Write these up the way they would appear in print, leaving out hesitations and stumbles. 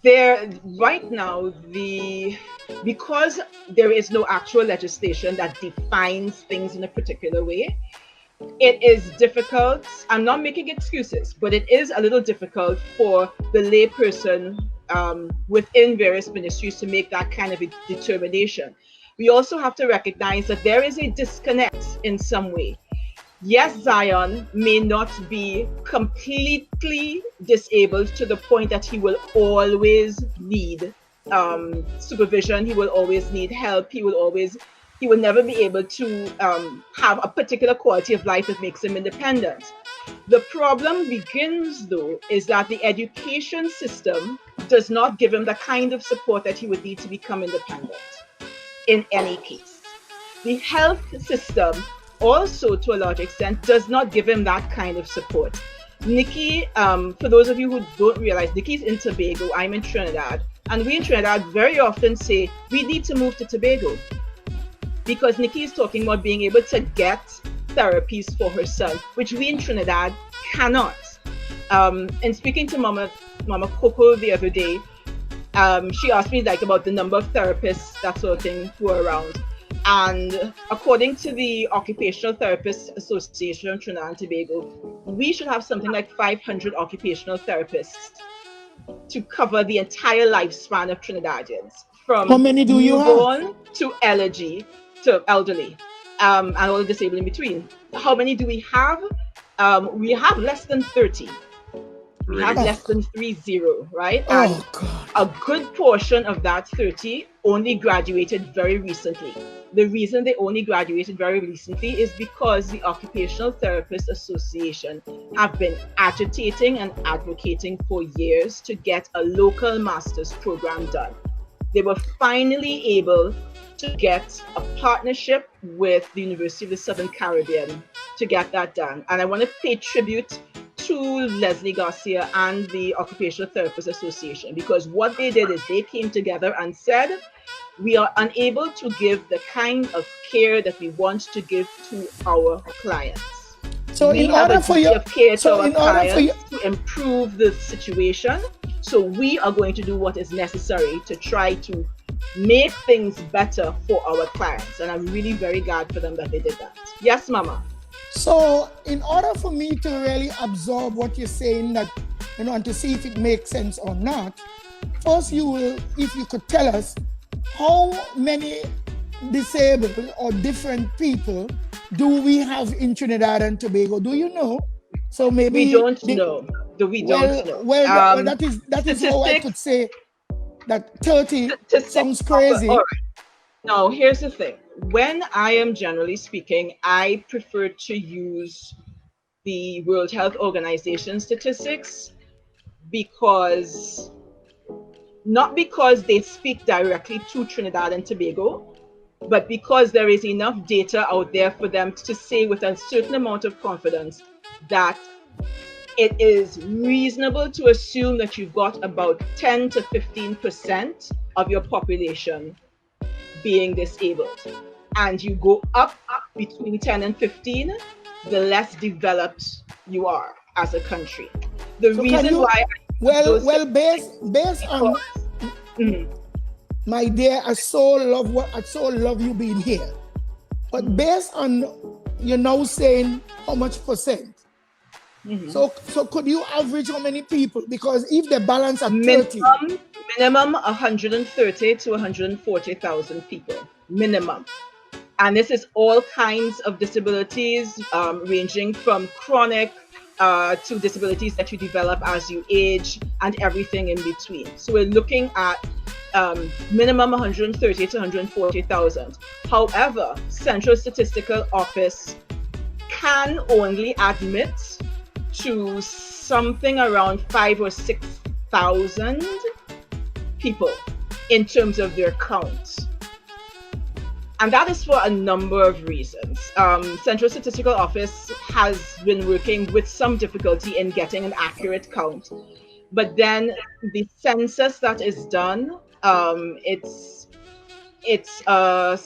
There right now, because there is no actual legislation that defines things in a particular way, it is difficult. I'm not making excuses, but it is a little difficult for the layperson within various ministries to make that kind of a determination. We also have to recognize that there is a disconnect in some way. Yes, Zion may not be completely disabled to the point that he will always need supervision. He will always need help. He will never be able to have a particular quality of life that makes him independent. The problem begins, though, is that the education system does not give him the kind of support that he would need to become independent in any case. The health system also, to a large extent, does not give him that kind of support. Nikki, for those of you who don't realize, Nikki's in Tobago, I'm in Trinidad, and we in Trinidad very often say we need to move to Tobago because Nikki is talking about being able to get therapies for herself, which we in Trinidad cannot. And speaking to Mama Coco the other day, she asked me like about the number of therapists, that sort of thing, who are around. And according to the Occupational Therapists Association of Trinidad and Tobago, we should have something like 500 occupational therapists to cover the entire lifespan of Trinidadians, from how many do you have? newborn to elderly, and all the disabled in between. How many do we have? We have less than 30. We have less than 30, right? And God. a good portion of that 30 only graduated very recently. The reason they only graduated very recently is because the Occupational Therapists Association have been agitating and advocating for years to get a local master's program done. They were finally able to get a partnership with the University of the Southern Caribbean to get that done. And I want to pay tribute to Leslie Garcia and the Occupational Therapists Association, because what they did is they came together and said, we are unable to give the kind of care that we want to give to our clients. So we in have order a for duty you, of care to so our in order for you, clients to improve the situation. So we are going to do what is necessary to try to make things better for our clients. And I'm really very glad for them that they did that. Yes, Mama. so in order for me to really absorb what you're saying, that and to see if it makes sense or not, first if you could tell us how many disabled or different people do we have in Trinidad and Tobago? Do you know? So maybe we don't know. We don't know. Well, that is how I could say that 30 sounds crazy. All right. Now, here's the thing. When I am generally speaking, I prefer to use the World Health Organization statistics not because they speak directly to Trinidad and Tobago, but because there is enough data out there for them to say with a certain amount of confidence that it is reasonable to assume that you've got about 10 to 15% of your population being disabled. And you go up between 10 and 15, the less developed you are as a country. The So reason why based on my dear, I so love you being here. But based on you're now saying how much percent. So could you average how many people? Because if the balance at 30, minimum 130 to 140,000 people minimum, and this is all kinds of disabilities, ranging from chronic to disabilities that you develop as you age and everything in between. So we're looking at minimum 130 to 140,000. However, Central Statistical Office can only admit to something around 5,000 or 6,000 people in terms of their count. And that is for a number of reasons. Central Statistical Office has been working with some difficulty in getting an accurate count. But then the census that is done, it's a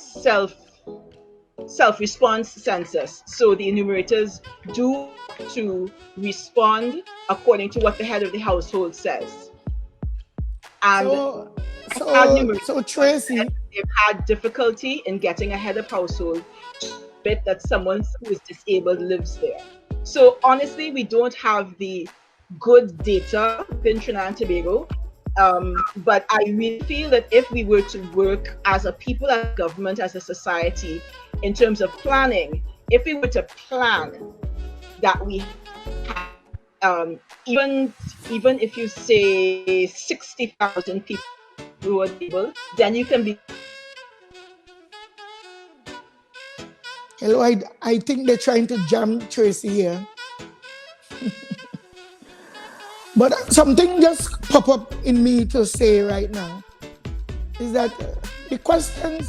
self-response census. So the enumerators do to respond according to what the head of the household says. And So, had so, numerous so said Tracy, they've had difficulty in getting a head of household to admit that someone who is disabled lives there. So honestly, we don't have the good data within Trinidad and Tobago. But I really feel that if we were to work as a people, as a government, as a society, in terms of planning, if we were to plan that we have, even if you say 60,000 people who are able, then you can be. hello, I think they're trying to jam Tracy here. But something just pop up in me to say right now is that the question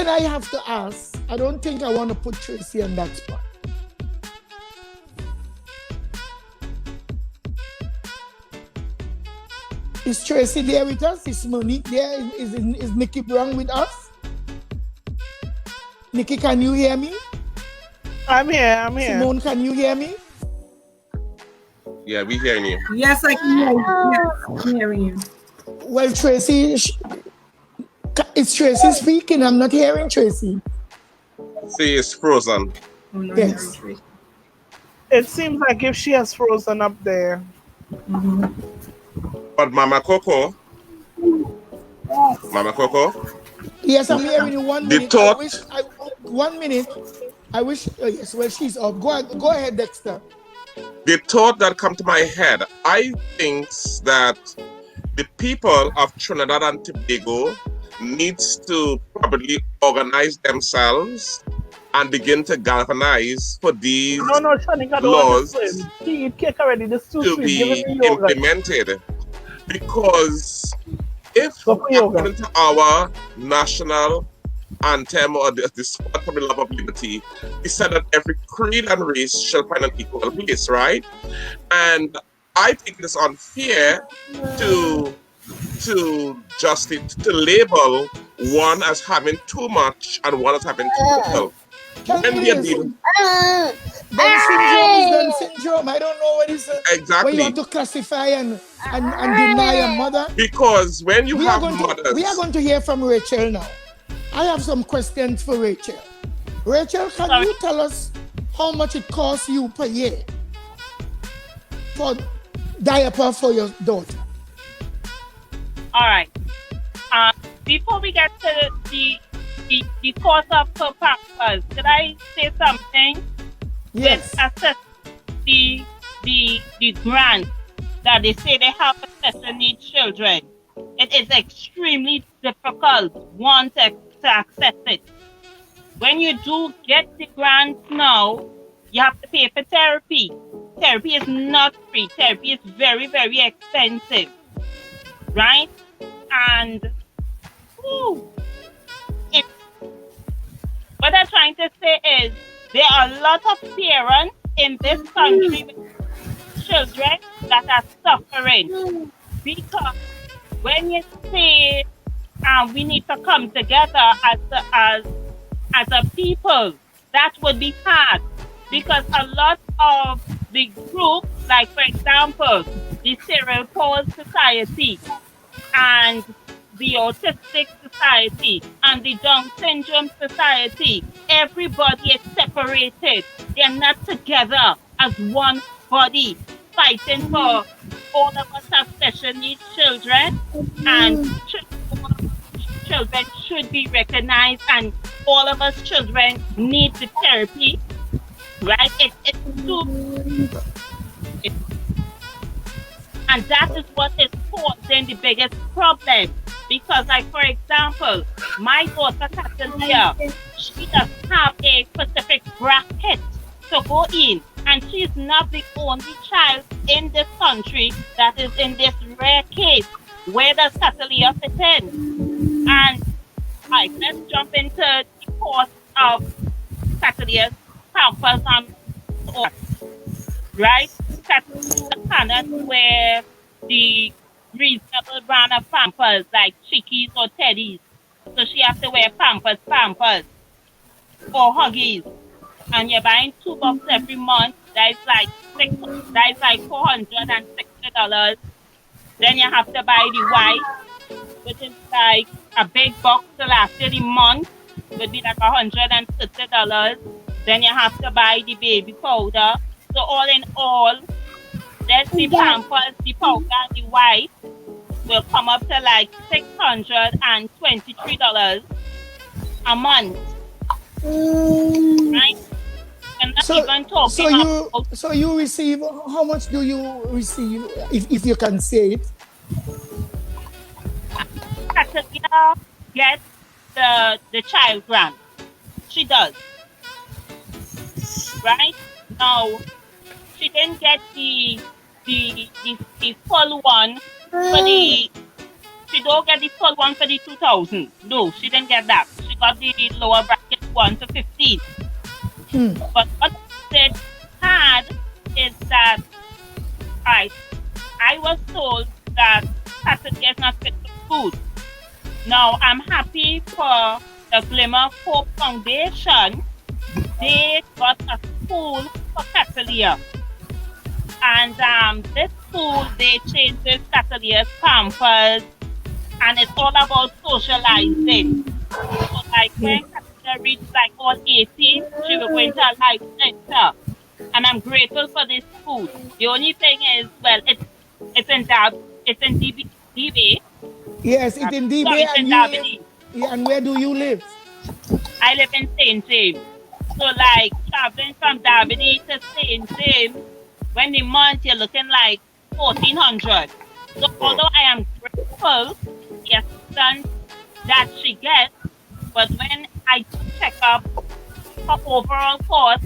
I have to ask, I don't think I want to put Tracy on that spot. Is Tracy there with us? Is Monique there? Is Nikki Brown with us? Nikki, can you hear me? I'm here. Simone, can you hear me? Yeah, we hearing you. Yes, I can hear you. Yes, I'm hearing you. Well, Tracy, it's Tracy speaking. I'm not hearing Tracy. See, it's frozen. Oh, no, Yes. It seems like if she has frozen up there. But Mama Coco, Yes, I'm hearing you. 1 The minute. thought- 1 minute. I wish. Yes, well, she's up. Go ahead, Dexter. the thought that come to my head, I think that the people of Trinidad and Tobago needs to probably organize themselves and begin to galvanize for these No, Shanika, laws See, it cake already. This too to sweet. be Give it me yogurt. implemented. Because if Go for yoga. according to our national anthem or the spot for the love of liberty, we said that every creed and race shall find an equal place, right? And I think it's unfair to label one as having too much and one as having too little. When we are dealing Down syndrome is Down syndrome. I don't know what it's. When you exactly, want to classify and deny a mother. because when you We are have mothers, going to hear from Rachel now. I have some questions for Rachel. Rachel, can you tell us how much it costs you per year for diaper for your daughter? All right. Before we get to the cost of her pampers, could I say something? Yes. With assess the grant that they say they have for special needs children. It is extremely difficult, to access it. When you do get the grant now, you have to pay for therapy. Therapy is not free. Therapy is very, very expensive. Right? And what I'm trying to say is there are a lot of parents in this country with children that are suffering because when you say we need to come together as a people, that would be hard because a lot of the groups, like for example, the Cerebral Palsy Society and the Autistic Society and the Down Syndrome Society, everybody is separated. They're not together as one body fighting for all of us have special needs children, and children should be recognized, and all of us children need the therapy, right? And that is what is causing the biggest problem. Because, like, for example, my daughter Catalina, she doesn't have a specific bracket to go in. And she's not the only child in this country that is in this rare case. Where does Catalina fit in? And, right, let's jump into the course of Catalina's pampers and all. Right? Catalina cannot wear the reasonable brand of pampers like Chickies or Teddies. So she has to wear Pampers, or Huggies. And you're buying 2 boxes every month. That's like $460. Then you have to buy the white, which is like a big box to last you the month, would be like $130. Then you have to buy the baby powder. So all in all, that's the Pampers, the powder, the white will come up to like $623 a month, right? And not even talking about so you receive, how much do you receive, if you can say it? Catalina gets the child grant. She does. Right? Now she didn't get the full one for the she don't get the full one for the 2000. No, she didn't get that. She got the lower bracket one for 15. But what it had is that I was told that Saturday is not fit for food. Now I'm happy for the Glimmer Hope Foundation. They got a school for Catalina. And this school, they changes Catalia's Pampers, and it's all about socializing. So like when Catalina reached like all 18, she will go into a life center. And I'm grateful for this school. The only thing is, well, it's in DB. Yes, it's in DB. Sorry, And you live, yeah, and where do you live? I live in St. James. So like traveling from Derby to St. James, when the month you're looking like 1,400. So although I am grateful the assistance that she gets, but when I check up her overall cost,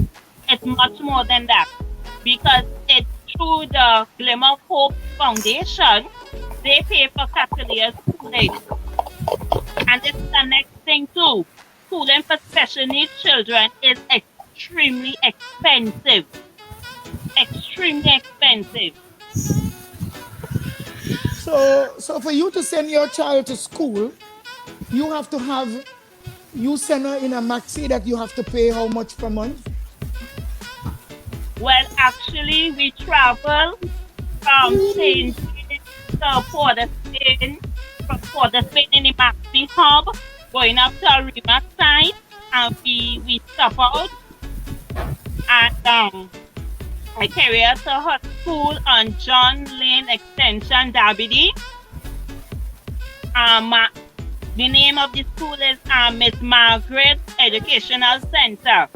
it's much more than that. Because it's through the Glimmer Hope Foundation, they pay for Catalia's schooling. And this is the next thing too. Schooling for special needs children is extremely expensive. Extremely expensive. So for you to send your child to school, you have to have, you send her in a maxi that you have to pay how much per month? Well, actually, we travel from St. to Port of Spain, from Port of Spain in the maxi hub, going up to Arima side, and we stop out and I carry her to her school on John Lane Extension, Derby. The name of the school is Miss Margaret Educational Center.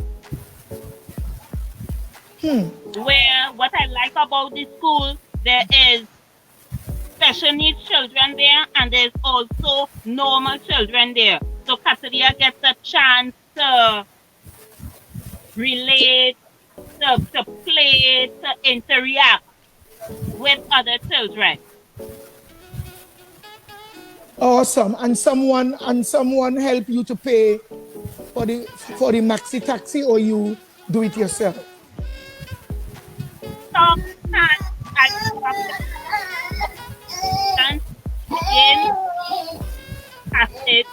Where what I like about the school, there is special needs children there, and there's also normal children there. So Catalina gets a chance to relate, to play, to interact with other children. Awesome. And someone help you to pay for the maxi taxi, or you do it yourself? Sometimes I in passage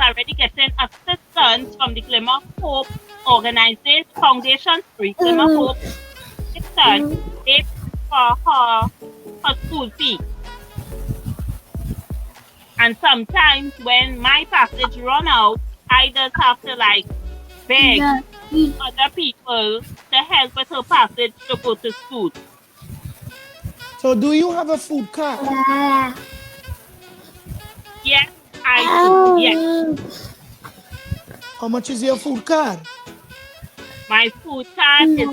already getting assistance from the Glimmer Hope organization foundation, free Glimmer Hope assistance, they for her school fee. And sometimes when my passage run out, I just have to like beg other people to help with her passage to go to school. So do you have a food card? Yes, I do. Yes. How much is your food card? My food card is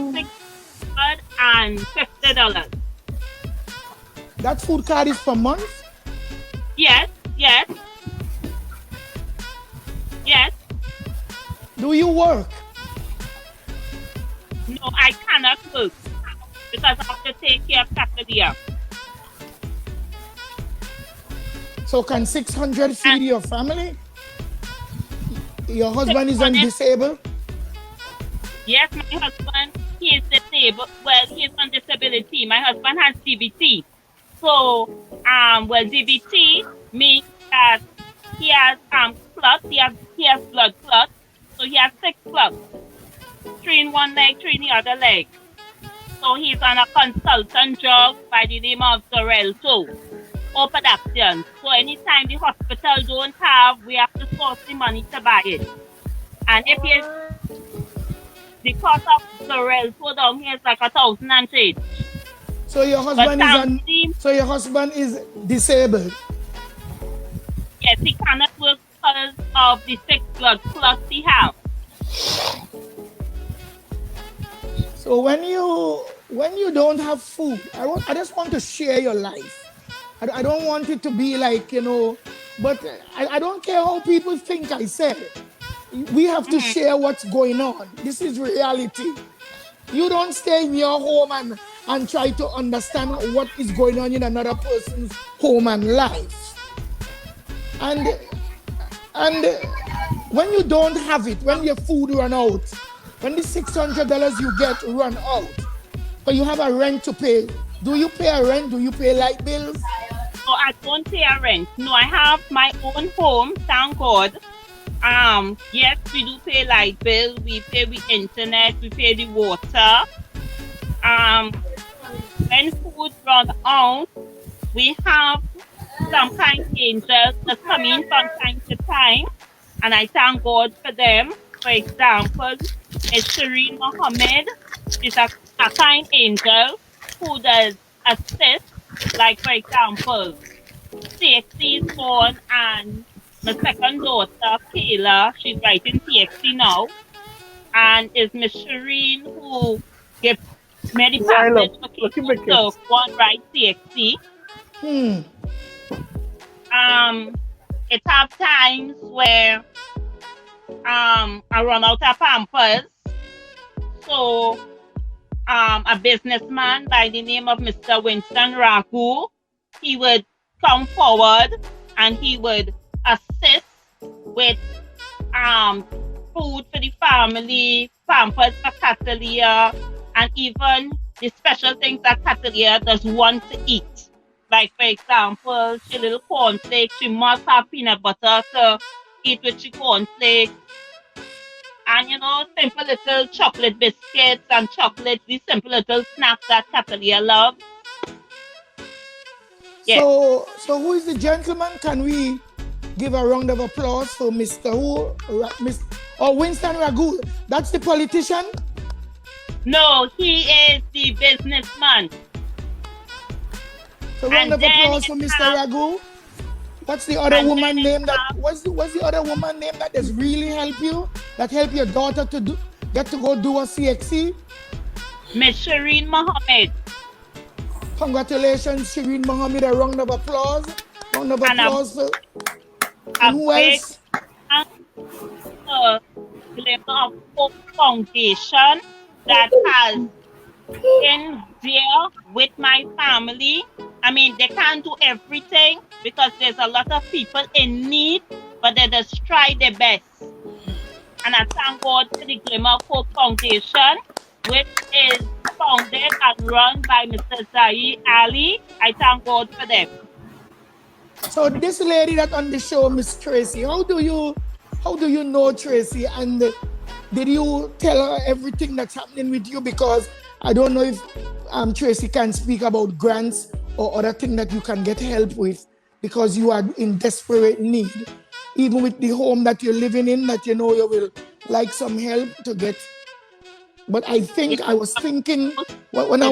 $650. That food card is per month? Yes. Do you work? No, I cannot work because I have to take care of Catalina. So can 600 feed your family? Your husband is disabled? Yes, my husband, he is disabled. Well, he is on disability. My husband has DBT. So, DBT means that he has clots. He has blood clots. So he has 6 clots. 3 in one leg, 3 in the other leg. So he's on a consultant job by the name of Dorelto or production. So anytime the hospital don't have, we have to source the money to buy it. And if you the cost of Dorelto down here is like 1,000 and change. So your husband your husband is disabled. Yes, he cannot work because of the 6 blood clots he have. So when you don't have food, I just want to share your life. I don't want it to be like, but I don't care how people think I said it. We have to share what's going on. This is reality. You don't stay in your home and try to understand what is going on in another person's home and life. And when you don't have it, when your food run out, when the $600 you get run out, but you have a rent to pay, do you pay a rent? Do you pay light bills? No, I don't pay a rent. No, I have my own home, thank God. Yes, we do pay light bill, we pay the internet, we pay the water. When food run out, we have some kind of angels that come in from time to time, and I thank God for them. For example, it's Shireen Mohammed. She's a kind angel who does assist. Like, for example, TXT is born, and my second daughter, Kayla, she's writing TXT now. And it's Miss Shireen who gives me the passage for Kayla to go and write TXT. It have times where I run out of pampers. So a businessman by the name of Mr. Winston Ragu, he would come forward and he would assist with food for the family, pampers for Catalia, and even the special things that Catalia does want to eat. Like, for example, she little cornflakes, she must have peanut butter to eat with she cornflakes. And, simple little chocolate biscuits and chocolates, these simple little snacks that Catalia loves. Yes. So who is the gentleman? Can we give a round of applause for Mr. Winston Ragu? That's the politician? No, he is the businessman. So round of applause for Mr. Ragu. What's the other woman name what's the other woman name that does really help you? That help your daughter to get to go do a CXC? Miss Shireen Mohammed. Congratulations, Shireen Mohammed. A round of applause. Round of applause for who else? The Coco Foundation that has been there with my family. I mean, they can't do everything because there's a lot of people in need, but they just try their best. And I thank God for the Glimmer Hope Foundation, which is founded and run by Mr. Zahir Ali. I thank God for them. So this lady that on the show, Miss Tracy, how do you know Tracy? And did you tell her everything that's happening with you? Because I don't know if Tracy can speak about grants or other things that you can get help with, because you are in desperate need. Even with the home that you're living in, that you will like some help to get. But I think I was thinking when I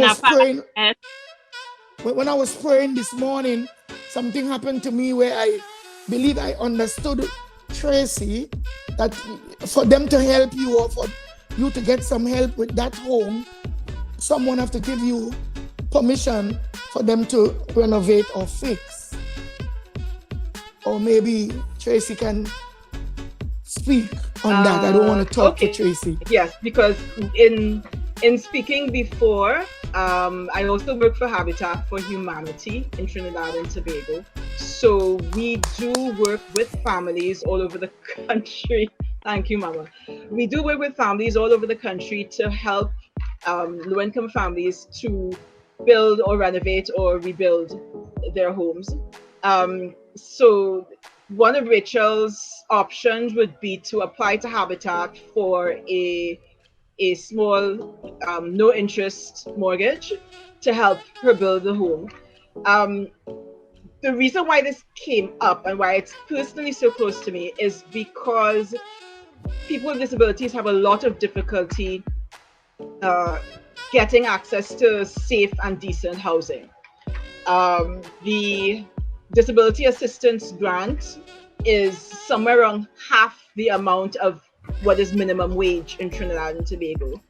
was praying this morning, something happened to me where I believe I understood Tracy, that for them to help you or for you to get some help with that home, someone have to give you permission for them to renovate or fix. Or maybe Tracy can speak on that. I don't want to talk to Tracy. Yes, because in speaking before, I also work for Habitat for Humanity in Trinidad and Tobago. So we do work with families all over the country. Thank you, Mama. We do work with families all over the country to help low-income families to build or renovate or rebuild their homes. So one of Rachel's options would be to apply to Habitat for a small, no interest mortgage to help her build a home. Um, the reason why this came up and why it's personally so close to me is because people with disabilities have a lot of difficulty uh, getting access to safe and decent housing. The disability assistance grant is somewhere around half the amount of what is minimum wage in Trinidad and Tobago.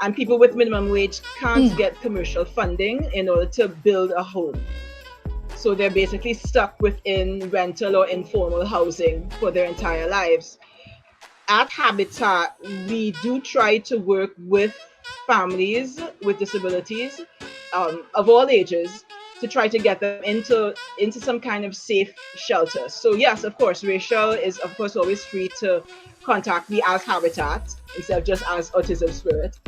And people with minimum wage can't get commercial funding in order to build a home. So they're basically stuck within rental or informal housing for their entire lives. At Habitat, we do try to work with families with disabilities of all ages to try to get them into some kind of safe shelter. So yes, of course, Rachel is of course always free to contact me as Habitat instead of just as Autism Spirit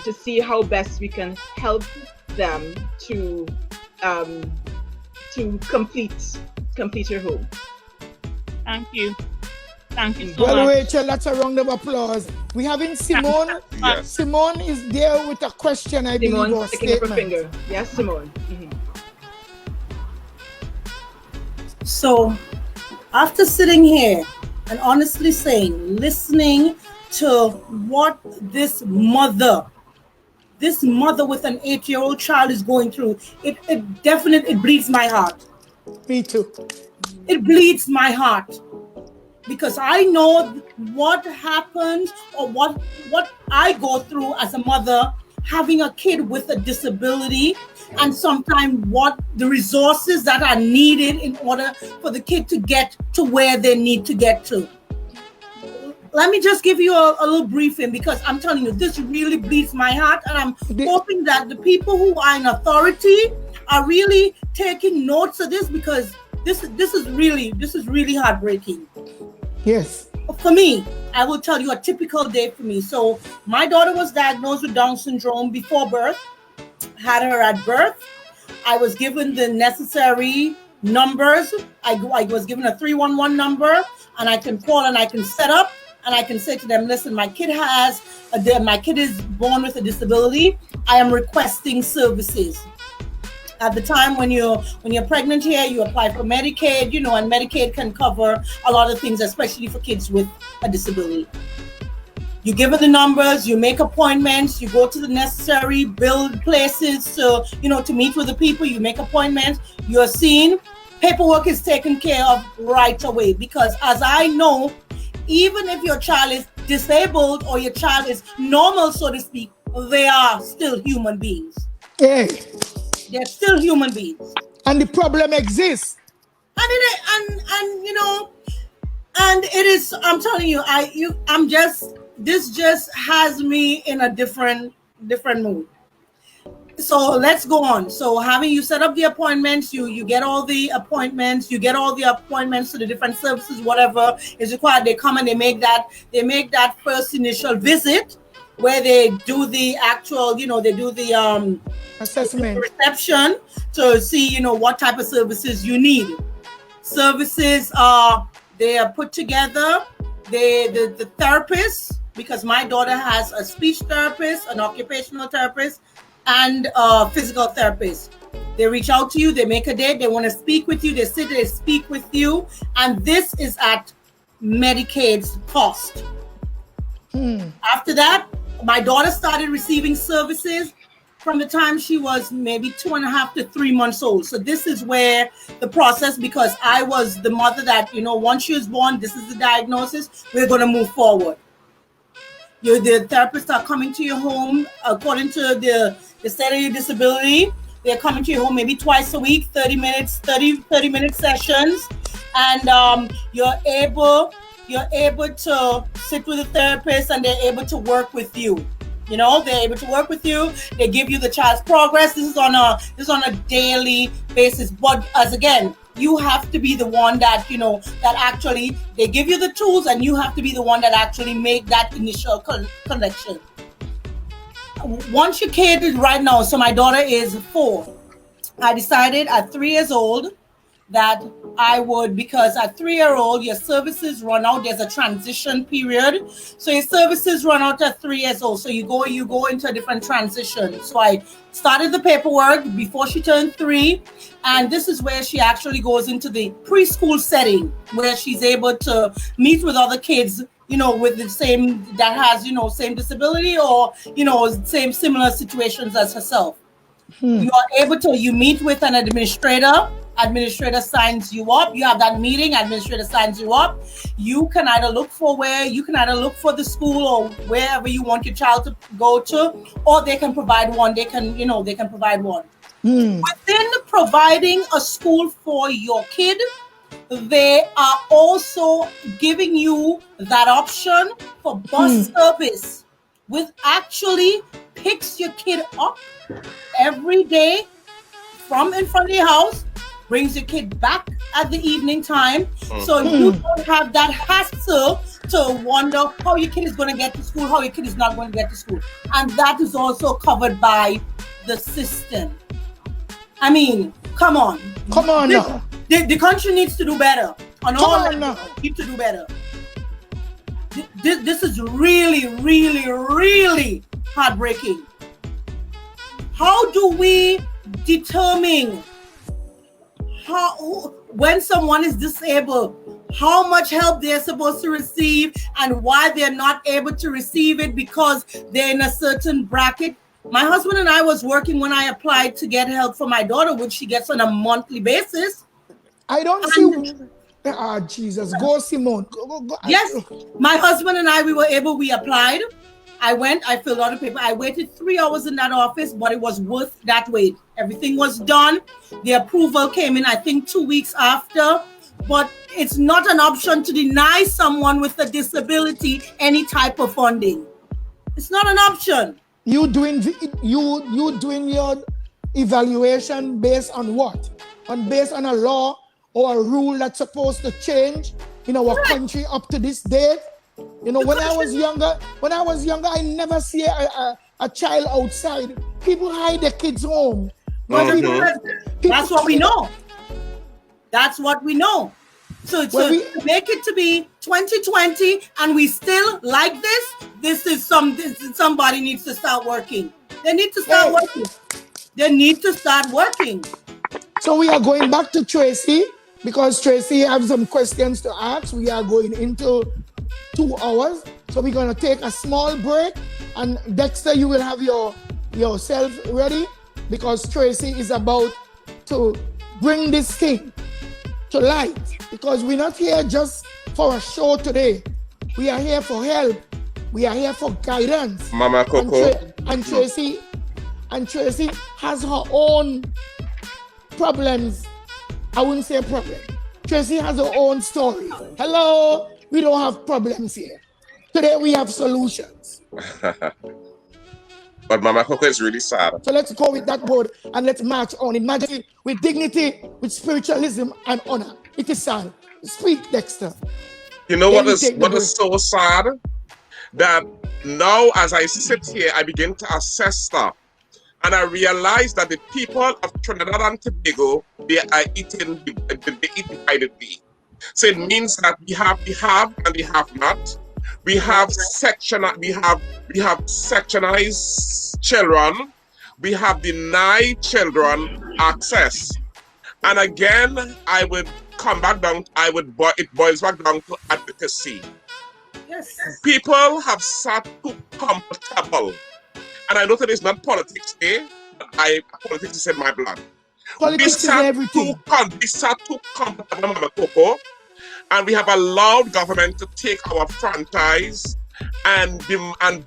to see how best we can help them to complete your home. Thank you. Thank you so Well, much. Rachel, that's a round of applause. We having Simone. Yes. Simone is there with a question, I believe, Simone or sticking up her statement. finger. Yes, Simone. Mhm. So, after sitting here and honestly saying, listening to what this mother with an 8-year-old child is going through, it definitely, it bleeds my heart. Me too. It bleeds my heart because I know what happens or what I go through as a mother having a kid with a disability, and sometimes what the resources that are needed in order for the kid to get to where they need to get to. Let me just give you a little briefing because I'm telling you, this really bleeds my heart, and I'm hoping that the people who are in authority are really taking notes of this because this is really heartbreaking. Yes. For me, I will tell you a typical day for me. So my daughter was diagnosed with Down syndrome before birth, had her at birth. I was given the necessary numbers. I was given a 311 number, and I can call and I can set up and I can say to them, listen, my kid is born with a disability. I am requesting services. At the time when you're pregnant here, you apply for Medicaid, and Medicaid can cover a lot of things, especially for kids with a disability. You give her the numbers, you make appointments, you go to the necessary build places to meet with the people, you make appointments, you're seen, paperwork is taken care of right away. Because as I know, even if your child is disabled or your child is normal, so to speak, they are still human beings. Hey. They're still human beings. And the problem exists. And it is, I'm telling you, this just has me in a different mood. So let's go on. So having you set up the appointments, you get all the appointments, to the different services, whatever is required. They come and they make that first initial visit where they do the actual, they do the assessment reception to see, what type of services you need. Services they are put together. The therapist, because my daughter has a speech therapist, an occupational therapist, and a physical therapist. They reach out to you, they make a date, they want to speak with you, they speak with you, and this is at Medicaid's cost. After that, my daughter started receiving services from the time she was maybe 2.5 to 3 months old. So this is where the process, because I was the mother that, once she was born, this is the diagnosis, we're going to move forward. The therapists are coming to your home according to the state of your disability. They're coming to your home maybe twice a week, 30 minute sessions. And you're able to sit with the therapist and they're able to work with you. They're able to work with you. They give you the child's progress. This is on a daily basis. But as again, you have to be the one that, that actually, they give you the tools and you have to be the one that actually make that initial connection. Once your kid is right now, so my daughter is 4. I decided at 3 years old that I would, because at 3-year-old, your services run out. There's a transition period. So your services run out at 3 years old. So you go into a different transition. So I started the paperwork before she turned 3. And this is where she actually goes into the preschool setting, where she's able to meet with other kids, with the same, that has, same disability or, same similar situations as herself. You are able to, you meet with an administrator signs you up. You have that meeting, administrator signs you up. You can either look for the school or wherever you want your child to go to, or they can provide one. They can provide one. Within providing a school for your kid, they are also giving you that option for bus service, which actually picks your kid up every day from in front of your house, brings your kid back at the evening time. So you don't have that hassle to wonder how your kid is going to get to school, how your kid is not going to get to school. And that is also covered by the system. I mean, come on. Come on now. The country needs to do better. Need to do better. This is really, really, really heartbreaking. How do we determine when someone is disabled, how much help they're supposed to receive and why they're not able to receive it because they're in a certain bracket? My husband and I was working when I applied to get help for my daughter, which she gets on a monthly basis. I don't see. Jesus, go Simone. Go. Yes, my husband and I, we applied. I went, I filled out the paper. I waited 3 hours in that office, but it was worth that wait. Everything was done. The approval came in, I think, 2 weeks after. But it's not an option to deny someone with a disability any type of funding. It's not an option. You doing your evaluation based on what? Based on a law or a rule that's supposed to change in our country up to this date? When I was younger, I never see a child outside. People hide their kids home. That's what we know. That's what we know. So to make it to be 2020 and we still like this is somebody needs to start working. They need to start working. They need to start working. So we are going back to Tracy because Tracy has some questions to ask. We are going into 2 hours. So we're going to take a small break. And Dexter, you will have yourself ready because Tracy is about to bring this thing to light. Because we're not here just for a show today. We are here for help. We are here for guidance. Mama Coco. And Tracy has her own problems. I wouldn't say problem. Tracy has her own story. Hello, we don't have problems here. Today we have solutions. But Mama Coco is really sad. So let's go with that word and let's march on in majesty, with dignity, with spiritualism and honor. It is sad. Speak, Dexter. You know what is so sad? That now as I sit here, I begin to assess stuff. And I realize that the people of Trinidad and Tobago, they eat dividedly. So it means that we have and we have not. We have sectionized children. We have denied children access. And again, I would come back down. It boils back down to advocacy. Yes. People have sat too comfortable. And I know that it's not politics, but politics is in my blood. Politics is everything. We sat too comfortable, Mama Coco, and we have allowed government to take our franchise and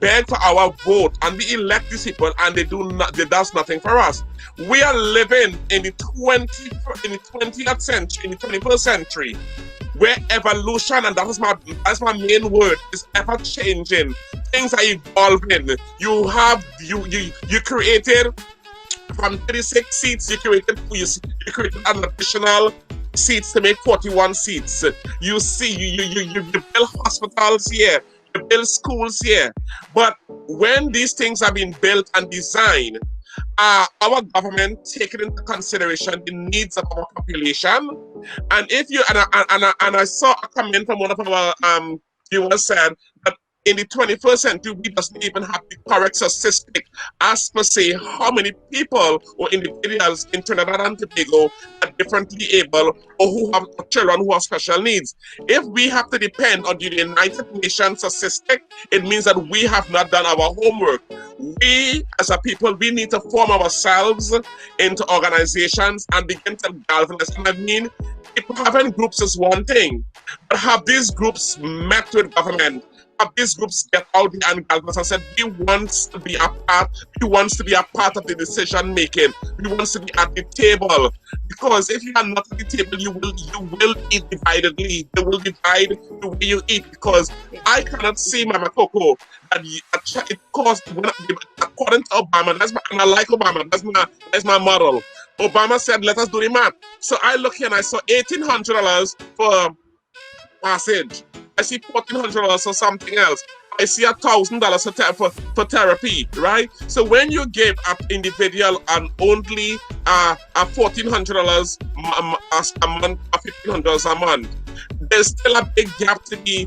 beg for our vote, and we elect these people, and they does nothing for us. We are living in the 20th century, in the 21st century, where evolution, and that's my main word, is ever changing. Things are evolving. You created from 36 seats. You created an additional seats to make 41 seats. You build hospitals here. You build schools here. But when these things are being built and designed, our government taking into consideration the needs of our population, And if you and I saw a comment from one of our viewers said that in the 21st century, we doesn't even have the correct statistic as per say how many people or individuals in Trinidad and Tobago are differently able or who have children who have special needs. If we have to depend on the United Nations statistic, it means that we have not done our homework. We, as a people, we need to form ourselves into organizations and begin to galvanize. And I mean, people having groups is one thing, but have these groups met with government? Have these groups get out there and galvanize and said, we want to be a part of the decision making. We want to be at the table. Because if you are not at the table, you will eat dividedly. They will divide the way you eat. Because I cannot see, Mama Coco, that it costs, according to Obama, and I like Obama, that's my model. Obama said, let us do the math. So I look here and I saw $1,800 for passage. I see $1,400 for something else. I see $1,000 for therapy, right? So when you give an individual only $1,400 a month, or $1,500 a month, there's still a big gap to be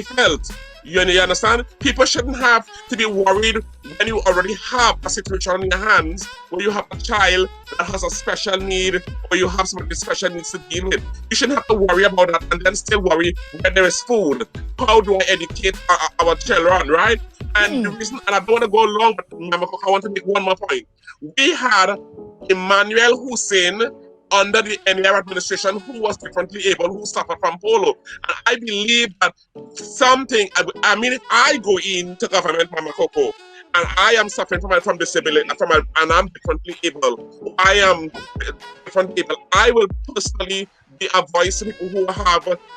felt. You understand? People shouldn't have to be worried when you already have a situation in your hands where you have a child that has a special need or you have somebody with special needs to deal with. You shouldn't have to worry about that and then still worry when there is food. How do I educate our children, right? And the reason, and I don't want to go long, but remember, I want to make one more point. We had Emmanuel Hussein under the NAR administration who was differently able, who suffered from polio. And I believe that something, I mean, if I go into government, Mama Coco, and I am suffering from disability, and I'm differently able, I am differently able, I will personally be a voice to people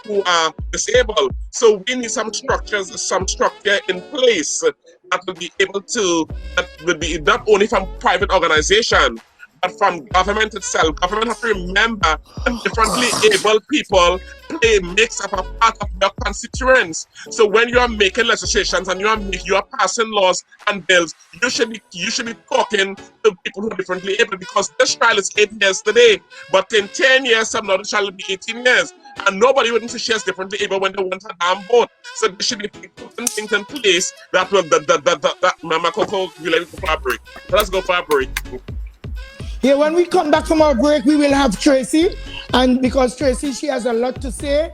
who are disabled. So we need some structure in place that will be able to, that will be not only from private organization, but from government itself. Government has to remember that differently able people makes up a part of your constituents. So when you are making legislations and you are passing laws and bills, you should be talking to people who are differently able, because this child is 8 years today, but in 10 years some other child will be 18 years. And nobody wouldn't say she is differently able when they want a damn vote. So there should be putting things in place that will that Mama Coco, we let it go for a break. Let's go for a break. Yeah, when we come back from our break, we will have Tracy. And because Tracy, she has a lot to say.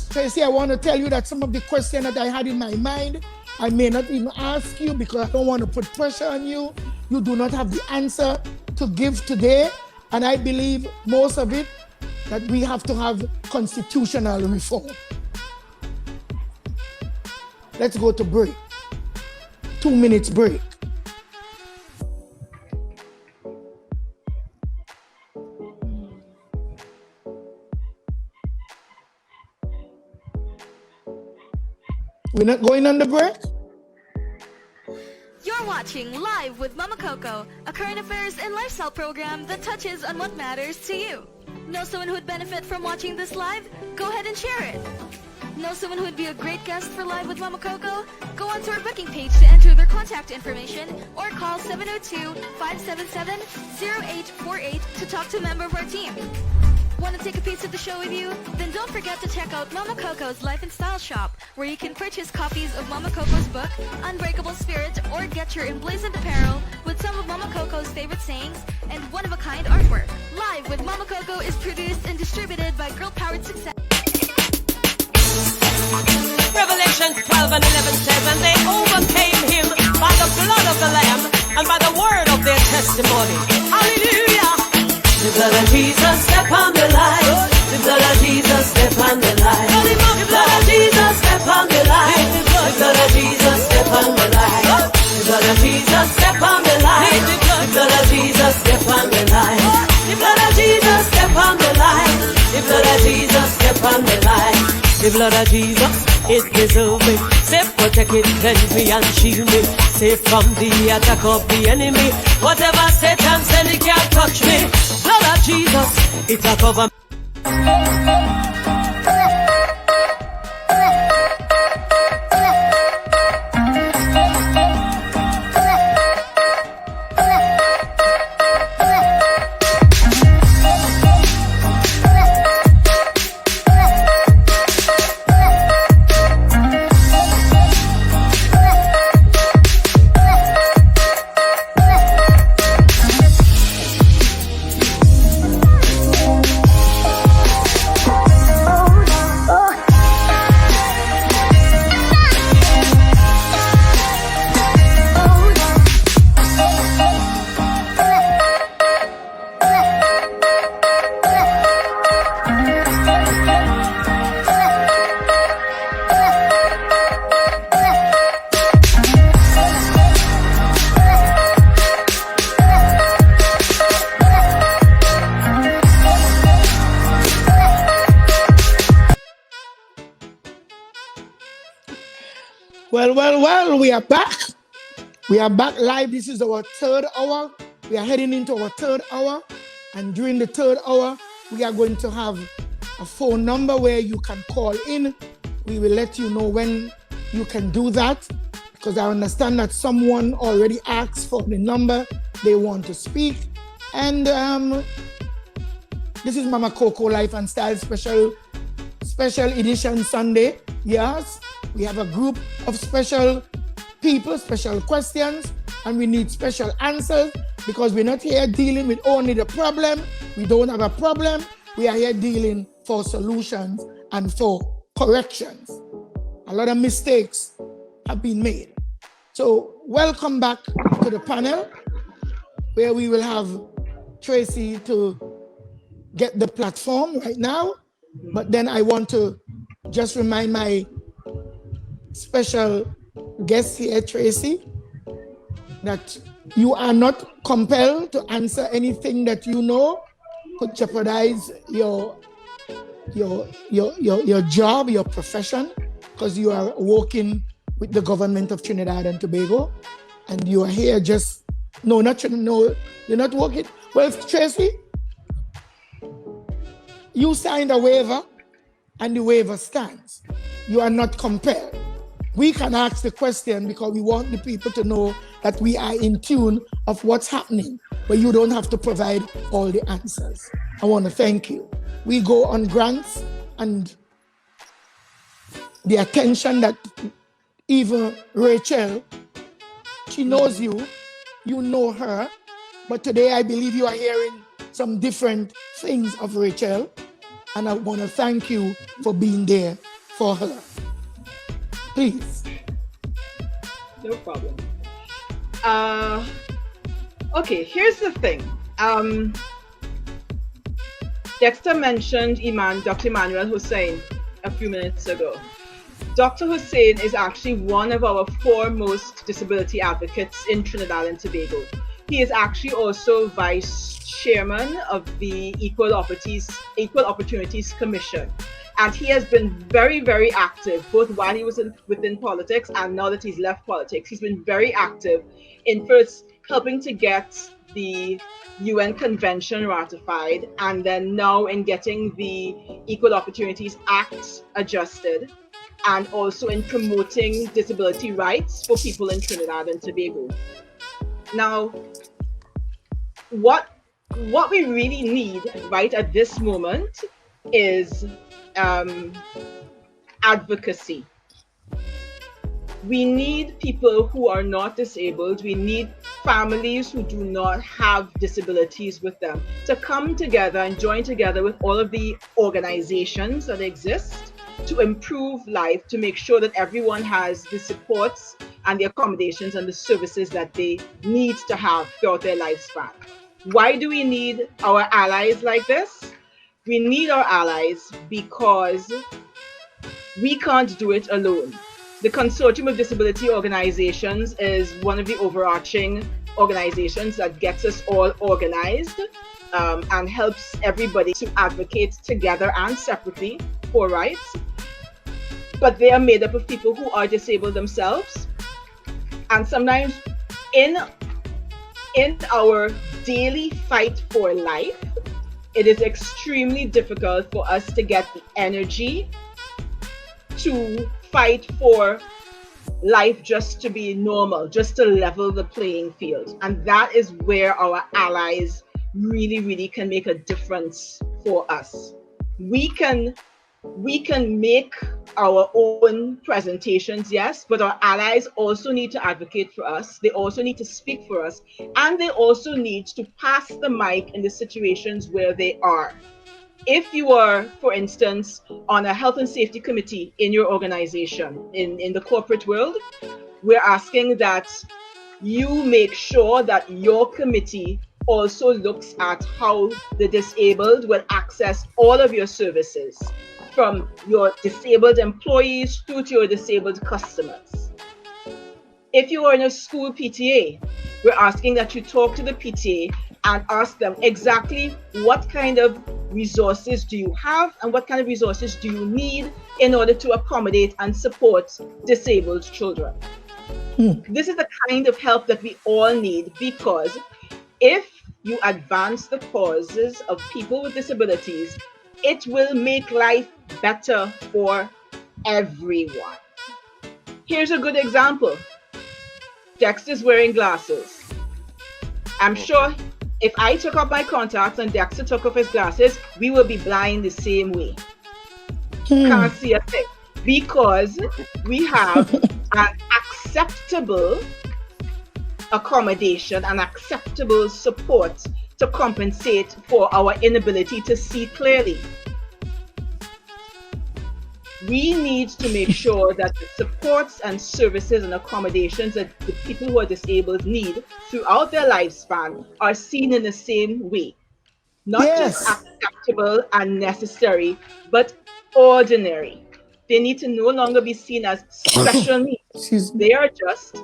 Tracy, I want to tell you that some of the questions that I had in my mind, I may not even ask you because I don't want to put pressure on you. You do not have the answer to give today. And I believe most of it, that we have to have constitutional reform. Let's go to break. 2 minutes break. We're not going on the break? You're watching Live with Mama Coco, a current affairs and lifestyle program that touches on what matters to you. Know someone who would benefit from watching this live? Go ahead and share it. Know someone who would be a great guest for Live with Mama Coco? Go onto our booking page to enter their contact information or call 702-577-0848 to talk to a member of our team. Want to take a piece of the show with you? Then don't forget to check out Mama Coco's Life and Style Shop, where you can purchase copies of Mama Coco's book, Unbreakable Spirit, or get your emblazoned apparel with some of Mama Coco's favorite sayings and one-of-a-kind artwork. Live with Mama Coco is produced and distributed by Girl Powered Success. Revelation 12 and 11 says, and they overcame him by the blood of the Lamb and by the word of their testimony. Hallelujah! The blood of Jesus, step on the line. The blood of Jesus, step on the line. The blood of Jesus, step on the line. The blood of Jesus, step on the line. The blood of Jesus, step on the line. The blood of Jesus, step on the line. The blood of Jesus, step on the line. The blood of Jesus, step on the line. The blood of Jesus, it deserves me. Say protect it, cleanse me and shield me. Say from the attack of the enemy. Whatever Satan send, he can't touch me. Blood of Jesus, it's a cover. Well, we are back. We are back live. This is our third hour. We are heading into our third hour. And during the third hour, we are going to have a phone number where you can call in. We will let you know when you can do that, because I understand that someone already asked for the number they want to speak. And this is Mama Coco Life and Style special edition Sunday. Yes, we have a group of special people, special questions, and we need special answers, because we're not here dealing with only the problem. We don't have a problem. We are here dealing for solutions and for corrections. A lot of mistakes have been made. So welcome back to the panel, where we will have Tracy to get the platform right now. But then I want to just remind my special guest here, Tracy, that you are not compelled to answer anything that you know could jeopardize your job, your profession, because you are working with the government of Trinidad and Tobago, and you are here just, you're not working. Well, Tracy, you signed a waiver, and the waiver stands. You are not compelled. We can ask the question because we want the people to know that we are in tune of what's happening, but you don't have to provide all the answers. I want to thank you. We go on grants and the attention that even Rachel, she knows you, you know her, but today I believe you are hearing some different things of Rachel, and I want to thank you for being there for her. Please. No problem. Okay, here's the thing. Dexter mentioned Dr. Emmanuel Hussein a few minutes ago. Dr. Hussein is actually one of our foremost disability advocates in Trinidad and Tobago. He is actually also vice chairman of the Equal Opportunities Commission. And he has been very, very active, both while he was within politics and now that he's left politics. He's been very active in first helping to get the UN Convention ratified, and then now in getting the Equal Opportunities Act adjusted, and also in promoting disability rights for people in Trinidad and Tobago. Now, what we really need right at this moment is advocacy. We need people who are not disabled. We need families who do not have disabilities with them to come together and join together with all of the organizations that exist to improve life, to make sure that everyone has the supports and the accommodations and the services that they need to have throughout their lifespan. Why do we need our allies like this? We need our allies because we can't do it alone. The Consortium of Disability Organizations is one of the overarching organizations that gets us all organized and helps everybody to advocate together and separately for rights. But they are made up of people who are disabled themselves. And sometimes in our daily fight for life, it is extremely difficult for us to get the energy to fight for life just to be normal, just to level the playing field. And that is where our allies really, really can make a difference for us. We can make our own presentations, yes, but our allies also need to advocate for us. They also need to speak for us, and they also need to pass the mic in the situations where they are. If you are, for instance, on a health and safety committee in your organization, in the corporate world, we're asking that you make sure that your committee also looks at how the disabled will access all of your services, from your disabled employees through to your disabled customers. If you are in a school PTA, we're asking that you talk to the PTA and ask them exactly what kind of resources do you have and what kind of resources do you need in order to accommodate and support disabled children. This is the kind of help that we all need, because if you advance the causes of people with disabilities, it will make life better for everyone. Here's a good example. Dexter's wearing glasses. I'm sure if I took off my contacts and Dexter took off his glasses, we will be blind the same way. Can't see a thing, because we have an acceptable accommodation and acceptable support to compensate for our inability to see clearly. We need to make sure that the supports and services and accommodations that the people who are disabled need throughout their lifespan are seen in the same way. Not just acceptable and necessary, but ordinary. They need to no longer be seen as special needs. They are just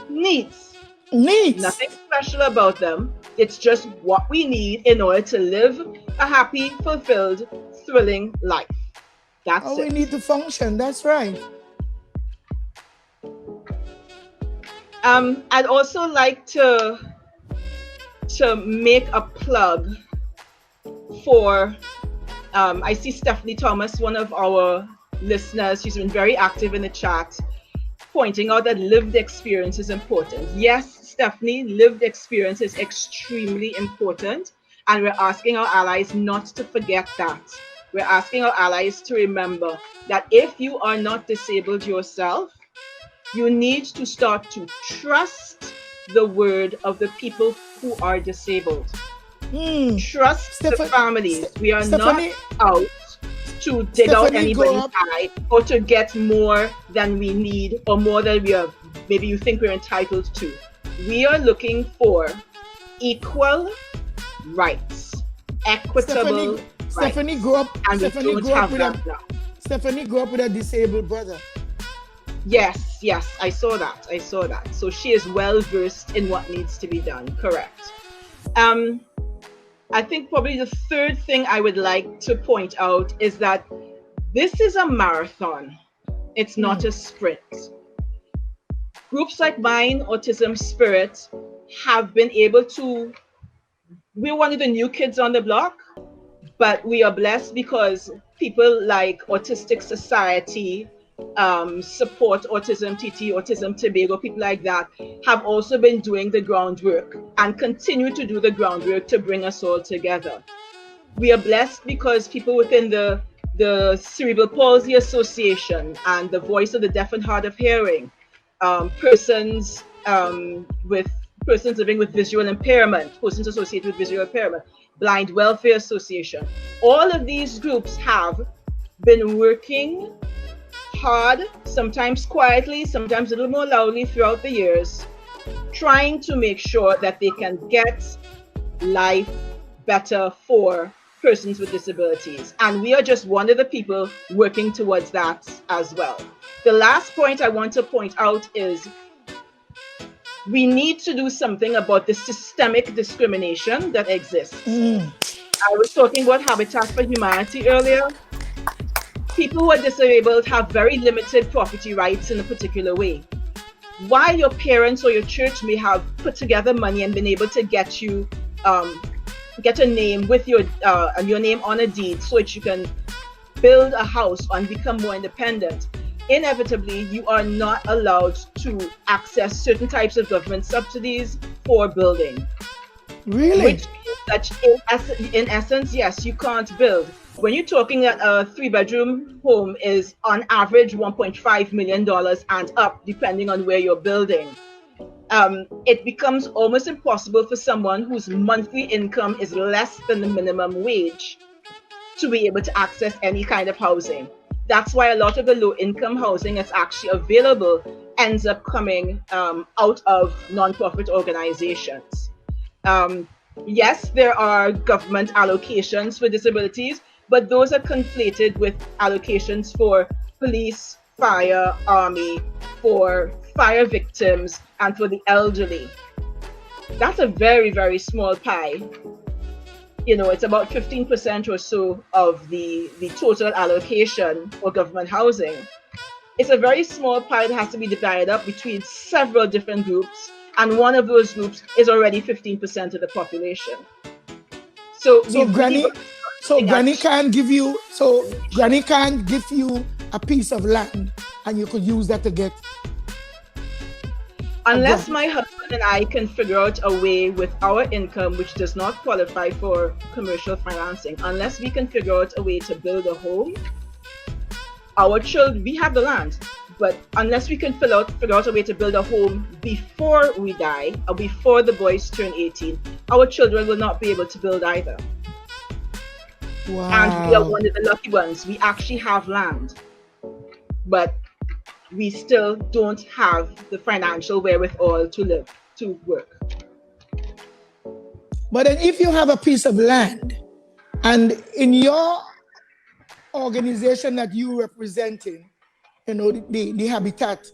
needs. Nothing special about them. It's just what we need in order to live a happy, fulfilled, thrilling life. That's it. We need to function. That's right. I'd also like to make a plug for, I see Stephanie Thomas, one of our listeners. She's been very active in the chat, pointing out that lived experience is important. Yes, Stephanie, lived experience is extremely important, and we're asking our allies not to forget that. We're asking our allies to remember that if you are not disabled yourself, you need to start to trust the word of the people who are disabled. Trust the families. We are not out to dig out anybody's eye or to get more than we need or more than we are, maybe you think we're entitled to. We are looking for equal rights, equitable Stephanie grew up. Stephanie grew up with a disabled brother. Yes, I saw that. So she is well versed in what needs to be done. Correct. I think probably the third thing I would like to point out is that this is a marathon. It's not a sprint. Groups like mine, Autism Spirit, have been able to, we're one of the new kids on the block, but we are blessed because people like Autistic Society, Support Autism TT, Autism Tobago, people like that have also been doing the groundwork and continue to do the groundwork to bring us all together. We are blessed because people within the Cerebral Palsy Association and the Voice of the Deaf and Hard of Hearing, persons living with visual impairment, persons associated with visual impairment, Blind Welfare Association. All of these groups have been working hard, sometimes quietly, sometimes a little more loudly throughout the years, trying to make sure that they can get life better for persons with disabilities. And we are just one of the people working towards that as well. The last point I want to point out is we need to do something about the systemic discrimination that exists. I was talking about Habitat for Humanity earlier. People who are disabled have very limited property rights in a particular way. While your parents or your church may have put together money and been able to get you get a name with your name on a deed so that you can build a house and become more independent, inevitably you are not allowed to access certain types of government subsidies for building. Really? Which means that in essence, yes, you can't build. When you're talking that a 3-bedroom home is on average $1.5 million and up, depending on where you're building, it becomes almost impossible for someone whose monthly income is less than the minimum wage to be able to access any kind of housing. That's why a lot of the low-income housing that's actually available ends up coming out of nonprofit organizations. Yes, there are government allocations for disabilities, but those are conflated with allocations for police, fire, army, for fire victims, and for the elderly. that's a very, very small pie. You know, it's about 15% or so of the total allocation for government housing. It's a very small pie that has to be divided up between several different groups, and one of those groups is already 15% of the population. So Granny can't give you a piece of land and you could use that to get unless my husband and I can figure out a way with our income, which does not qualify for commercial financing, unless we can figure out a way to build a home, our children, we have the land, but unless we can figure out a way to build a home before we die or before the boys turn 18, our children will not be able to build either. Wow. And we are one of the lucky ones. We actually have land, but we still don't have the financial wherewithal to work. But then if you have a piece of land and in your organization that you representing, you know, the habitat,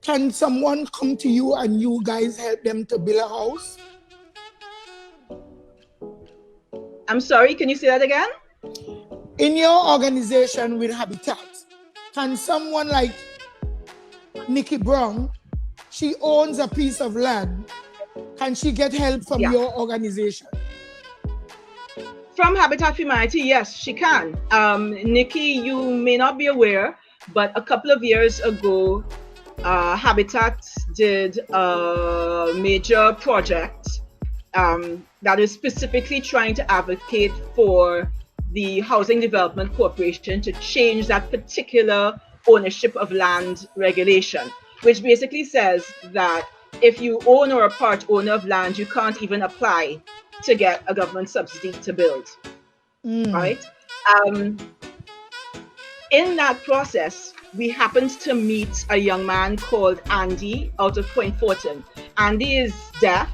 can someone come to you and you guys help them to build a house? I'm sorry, can you say that again? In your organization with Habitat, can someone like Nikki Brown, she owns a piece of land, can she get help from your organization? From Habitat for Humanity, yes, she can. Nikki, you may not be aware, but a couple of years ago, Habitat did a major project that is specifically trying to advocate for the Housing Development Corporation to change that particular ownership of land regulation, which basically says that if you own or are part owner of land, you can't even apply to get a government subsidy to build, right? In that process, we happened to meet a young man called Andy out of Point Fortin. Andy is deaf.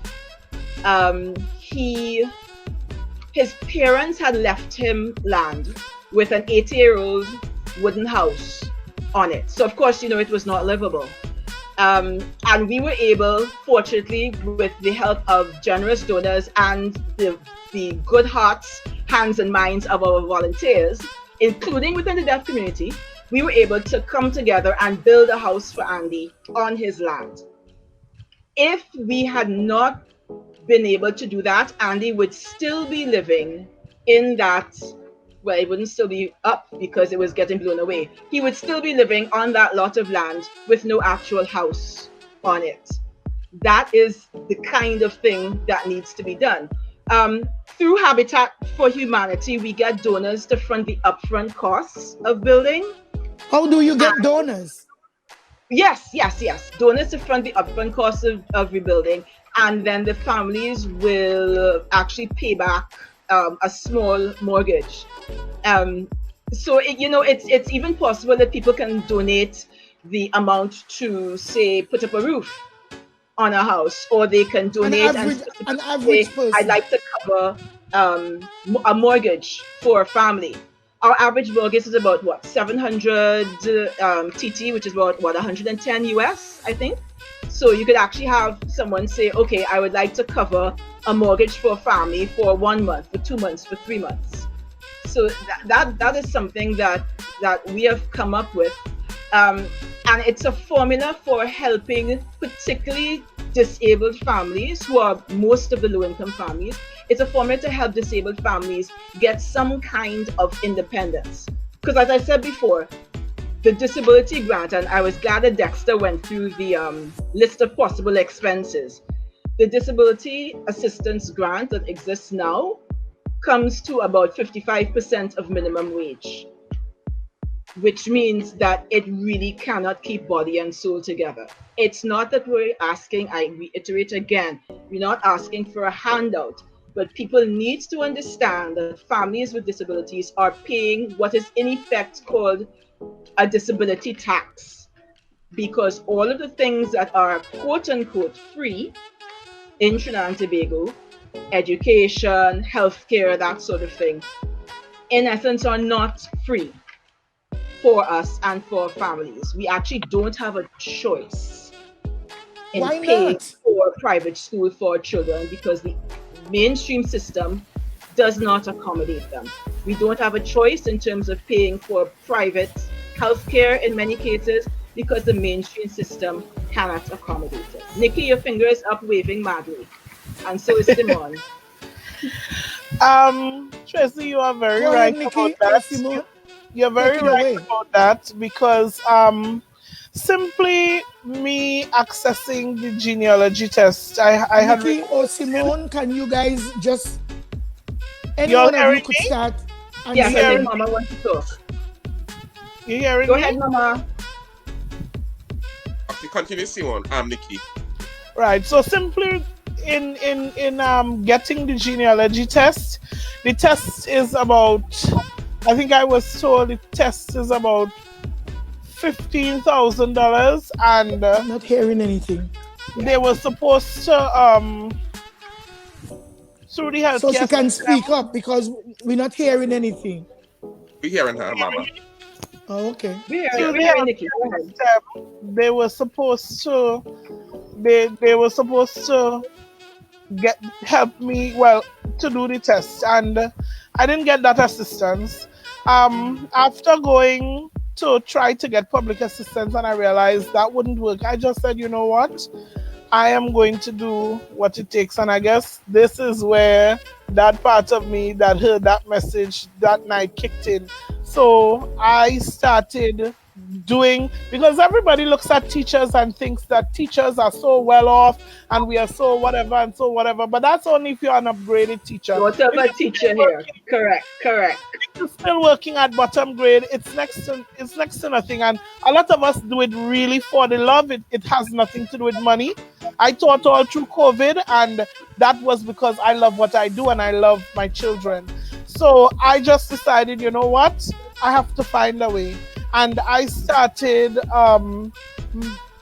His parents had left him land with an 80-year-old wooden house on it. So of course, you know, it was not livable. And we were able, fortunately, with the help of generous donors and the good hearts, hands and minds of our volunteers, including within the deaf community, we were able to come together and build a house for Andy on his land. If we had not been able to do that, Andy would still be living in that, well, it wouldn't still be up because it was getting blown away. He would still be living on that lot of land with no actual house on it. That is the kind of thing that needs to be done. Through Habitat for Humanity, we get donors to fund the upfront costs of building. How do you get donors? Yes. Donors to fund the upfront costs of rebuilding, and then the families will actually pay back a small mortgage. So it's even possible that people can donate the amount to, say, put up a roof on a house, or they can donate an average person. I'd like to cover a mortgage for a family. Our average mortgage is about 700 TT, which is about 110 US, I think. So you could actually have someone say, okay, I would like to cover a mortgage for a family for 1 month, for 2 months, for 3 months. So that is something that we have come up with. And it's a formula for helping particularly disabled families, who are most of the low-income families. It's a formula to help disabled families get some kind of independence. Because as I said before, the disability grant, and I was glad that Dexter went through the list of possible expenses. The disability assistance grant that exists now comes to about 55% of minimum wage, which means that it really cannot keep body and soul together. It's not that we're asking, I reiterate again, we're not asking for a handout, but people need to understand that families with disabilities are paying what is in effect called a disability tax, because all of the things that are quote unquote free in Trinidad and Tobago, education, healthcare, that sort of thing, in essence are not free for us and for families. We actually don't have a choice. in Why paying not? for private school for children because the mainstream system does not accommodate them. We don't have a choice in terms of paying for private healthcare in many cases because the mainstream system cannot accommodate it. Nikki, your finger is up waving madly. And so is Simone. Tracy, you are very Go ahead, right Nikki about or that. Simone. You're very Take it right away. about that because simply me accessing the genealogy test, I had Nikki or Simone, can you guys just, any You're one of you hearing could me? start and Yes, I say, think Mama wants to talk. You hearing Go me? ahead, Mama. Okay, continue, Simon. Nikki. Right. So simply in getting the genealogy test, the test is about, I think I was told the test is about $15,000, and not hearing anything. they were supposed to through the So she healthcare can system. speak up because we're not hearing anything. We're hearing her, Mama. Oh, okay. We're Through the hearing Nikki. Go healthcare ahead. system, they were supposed to get help me to do the test, and I didn't get that assistance. After going to try to get public assistance and I realized that wouldn't work, I just said, you know what, I am going to do what it takes. And I guess this is where that part of me that heard that message that night kicked in. So I started doing, because everybody looks at teachers and thinks that teachers are so well off and we are so whatever and so whatever, but that's only if you're an upgraded teacher. Daughter of a teacher here. Correct. If you're still working at bottom grade, it's next to nothing. And a lot of us do it really for the love. It has nothing to do with money. I taught all through COVID, and that was because I love what I do and I love my children. So I just decided, you know what, I have to find a way. And I started, I'm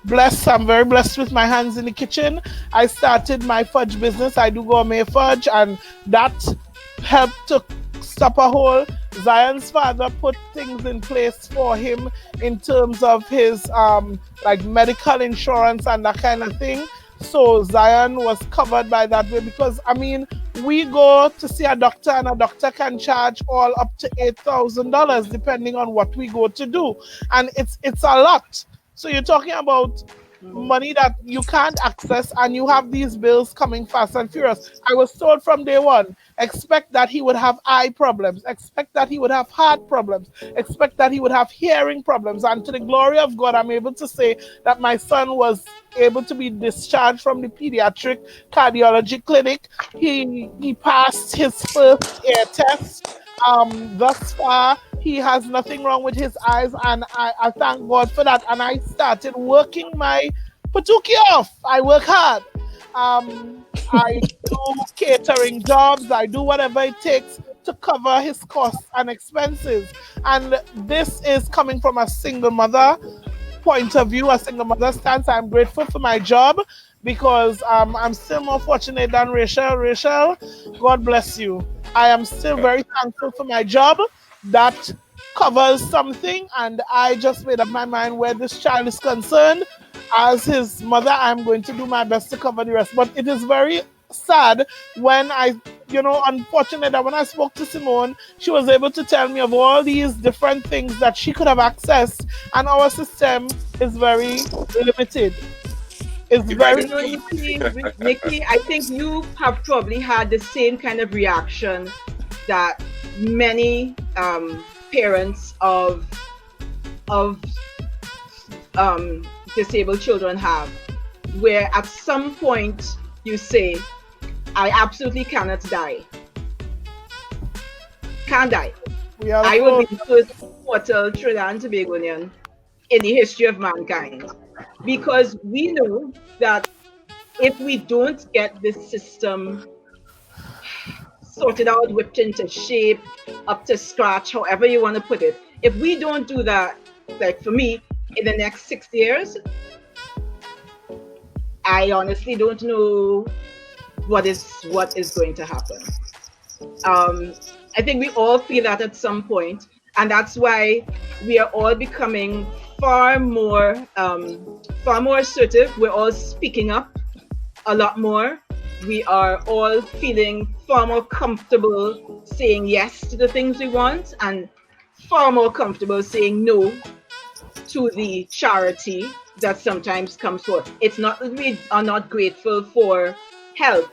very blessed with my hands in the kitchen. I started my fudge business. I do gourmet fudge, and that helped to stop a hole. Zion's father put things in place for him in terms of his like medical insurance and that kind of thing. So Zion was covered by that way, because I mean, we go to see a doctor and a doctor can charge all up to $8,000 depending on what we go to do, and it's a lot. So you're talking about money that you can't access, and you have these bills coming fast and furious. I was told from day one, expect that he would have eye problems, expect that he would have heart problems, expect that he would have hearing problems. And to the glory of God, I'm able to say that my son was able to be discharged from the pediatric cardiology clinic. He passed his first ear test. Thus far, he has nothing wrong with his eyes, and I thank God for that. And I started working my patuki off. I work hard. I do catering jobs. I do whatever it takes to cover his costs and expenses. And this is coming from a single mother point of view, a single mother stance. I'm grateful for my job, because I'm still more fortunate than Rachel. Rachel, God bless you. I am still very thankful for my job that covers something, and I just made up my mind where this child is concerned. As his mother, I'm going to do my best to cover the rest. But it is very sad when unfortunate that when I spoke to Simone, she was able to tell me of all these different things that she could have accessed, and our system is very limited. It's very Nikki, I think you have probably had the same kind of reaction that many parents of disabled children have, where at some point you say, I absolutely cannot die. Can't die. I will be the first mortal Trinidad and Tobagonian in the history of mankind. Because we know that if we don't get this system sorted out, whipped into shape, up to scratch, however you want to put it, if we don't do that, like for me, in the next 6 years, I honestly don't know what is going to happen. I think we all feel that at some point, and that's why we are all becoming far more assertive. We're all speaking up a lot more. We are all feeling far more comfortable saying yes to the things we want and far more comfortable saying no to the charity that sometimes comes forth. It's not that we are not grateful for help,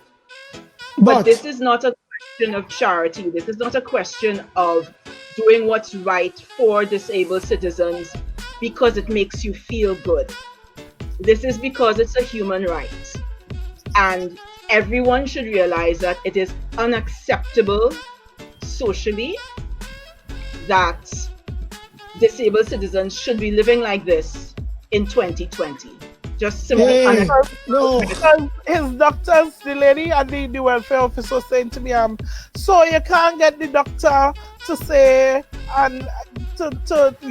but this is not a question of charity. This is not a question of doing what's right for disabled citizens because it makes you feel good. This is because it's a human right. And everyone should realize that it is unacceptable socially that disabled citizens should be living like this in 2020. Just simply no. Because his doctors, the lady and the welfare officer saying to me, so you can't get the doctor to say, and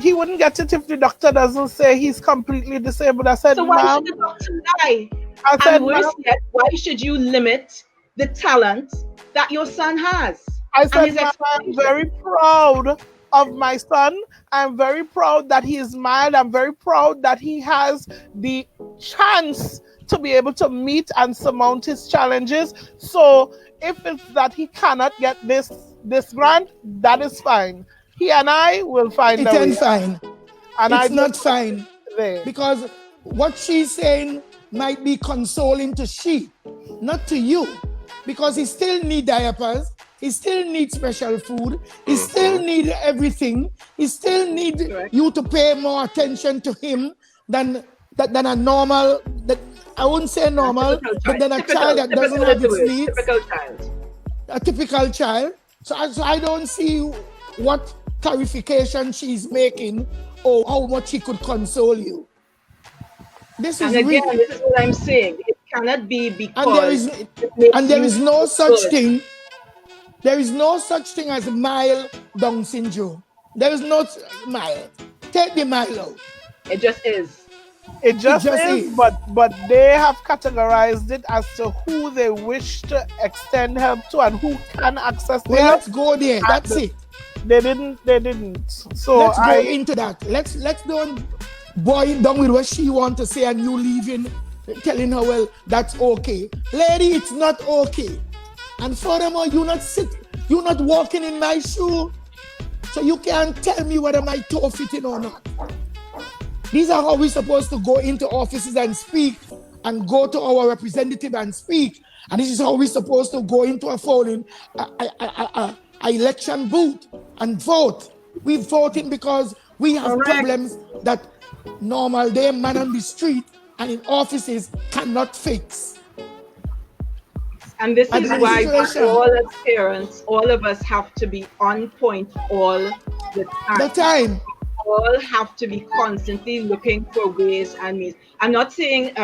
he wouldn't get it if the doctor doesn't say he's completely disabled. I said, so why should the doctor lie? I said, and worse yet, why should you limit the talent that your son has? I said, I'm very proud of my son. I'm very proud that he is mild. I'm very proud that he has the chance to be able to meet and surmount his challenges. So if it's that he cannot get this grant, that is fine. He and I will find it a way. It ain't fine. And it's not fine. Because what she's saying might be consoling to she, not to you. Because he still need diapers. He still needs special food. He still needs everything. He still needs you to pay more attention to him than a normal, I wouldn't say normal, but than a child that doesn't have its needs. Typical child. A typical child. So I don't see what clarification she's making or how much she could console you. This is this is what I'm saying. It cannot be because and there is no such thing. There is no such thing as mild Down syndrome. There is no mild. Take the mild out. It just is. It just is. But they have categorized it as to who they wish to extend help to and who can access the help. Let's go there. That's it. They didn't. So let's go into that. Let's don't boil it down with what she wants to say and you leaving, telling her, well, that's okay. Lady, it's not okay. And furthermore, you're not walking in my shoe. So you can't tell me whether my toe fitting or not. These are how we're supposed to go into offices and speak and go to our representative and speak. And this is how we're supposed to go into a election booth and vote. We're voting because we have problems that normal day man on the street and in offices cannot fix. And this is why all as parents, all of us have to be on point all the time. We all have to be constantly looking for ways and means. I'm not saying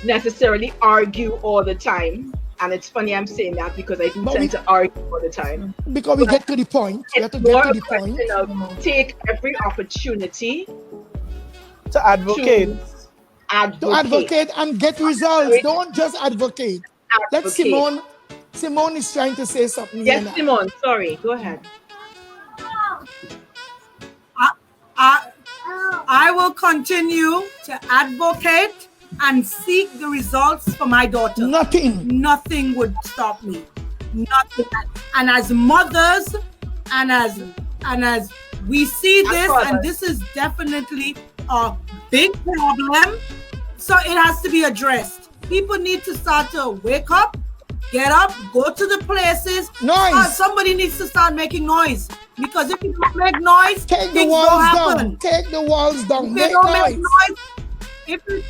necessarily argue all the time. And it's funny I'm saying that because I do tend to argue all the time. Because we get to the point. It's more a question of take every opportunity to advocate. To advocate and get results. Don't just advocate. Let Simone is trying to say something. Yes, Simone, sorry, go ahead. I will continue to advocate and seek the results for my daughter. Nothing would stop me. Nothing. And as mothers and as we see this, and this is definitely a big problem, so it has to be addressed. People need to start to wake up, get up, go to the places. Noise. Somebody needs to start making noise. Because if you don't make noise, take the walls down. Take the walls down. If you don't make noise,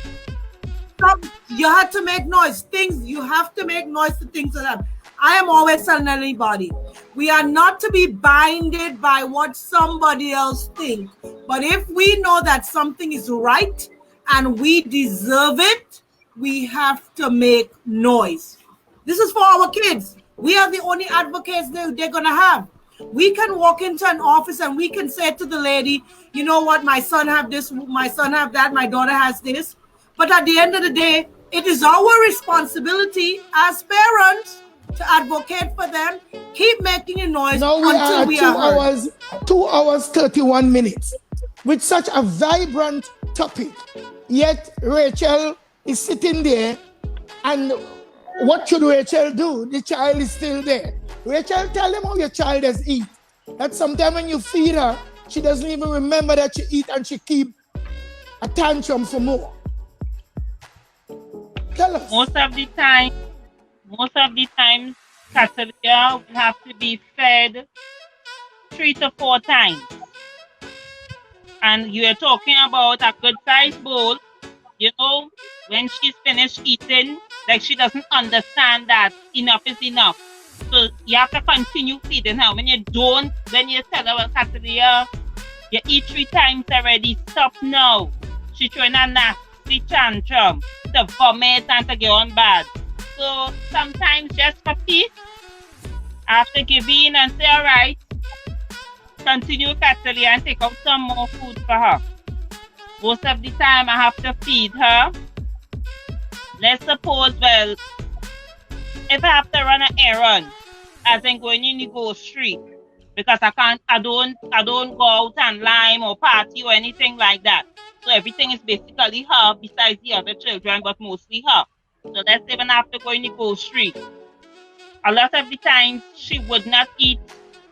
you have to make noise. You have to make noise to things like that. I am always telling anybody, we are not to be binded by what somebody else thinks. But if we know that something is right and we deserve it, we have to make noise. This is for our kids. We are the only advocates they're going to have. We can walk into an office and we can say to the lady, you know what, my son have this, my son have that, my daughter has this. But at the end of the day, it is our responsibility as parents to advocate for them, keep making a noise until we are heard. 2 hours, 31 minutes. with such a vibrant topic, yet Rachel is sitting there, and what should Rachel do? The child is still there. Rachel, tell them how your child has eat. That sometimes when you feed her, she doesn't even remember that she eat, and she keep a tantrum for more. Tell us. Most of the time, Catalina will have to be fed 3 to 4 times. And you're talking about a good sized bowl, you know, when she's finished eating, like she doesn't understand that enough is enough. So you have to continue feeding her. When you tell her, well, Catalina, you eat 3 times already, stop now. She's throwing a nasty tantrum to vomit and to get on bad. So sometimes just for peace, I have to give in and say, all right, continue Catalina and take out some more food for her. Most of the time I have to feed her. Let's suppose, well, if I have to run an errand, as in going in the grocery, because I don't go out and lime or party or anything like that. So everything is basically her besides the other children, but mostly her. So let's say when I have to go in the grocery, a lot of the times she would not eat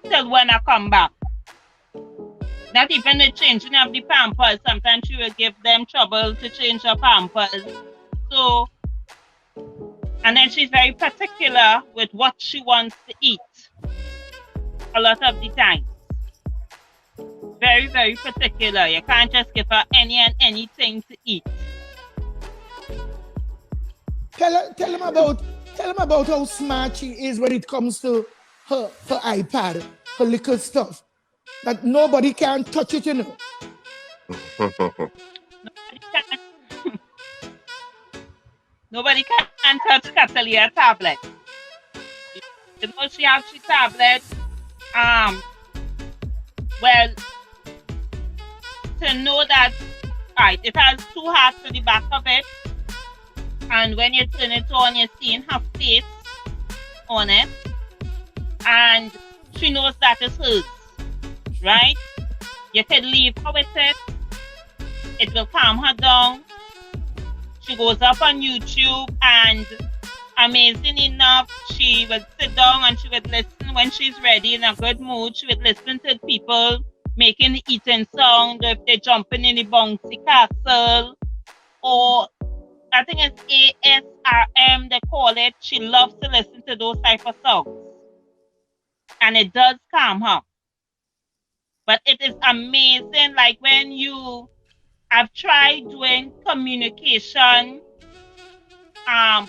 till when I come back. Not even the changing of the pampers. Sometimes she will give them trouble to change her pampers. So, and then she's very particular with what she wants to eat. A lot of the time. Very, very particular. You can't just give her anything to eat. Tell them about how smart she is when it comes to her iPad, her little stuff. That nobody can touch it, you know. Nobody can touch Catalina's tablet. You know she has the tablet. Well, to know that, right, it has 2 hearts to the back of it. And when you turn it on, you're seeing her face on it. And she knows that it's hers, right? You can leave her with it. It will calm her down. She goes up on YouTube, and amazing enough, she would sit down and she would listen when she's ready in a good mood. She would listen to people making the eating sound, if they're jumping in the bouncy castle, or I think it's ASRM they call it. She loves to listen to those type of songs. And it does calm her. But it is amazing, like when I've tried doing communication,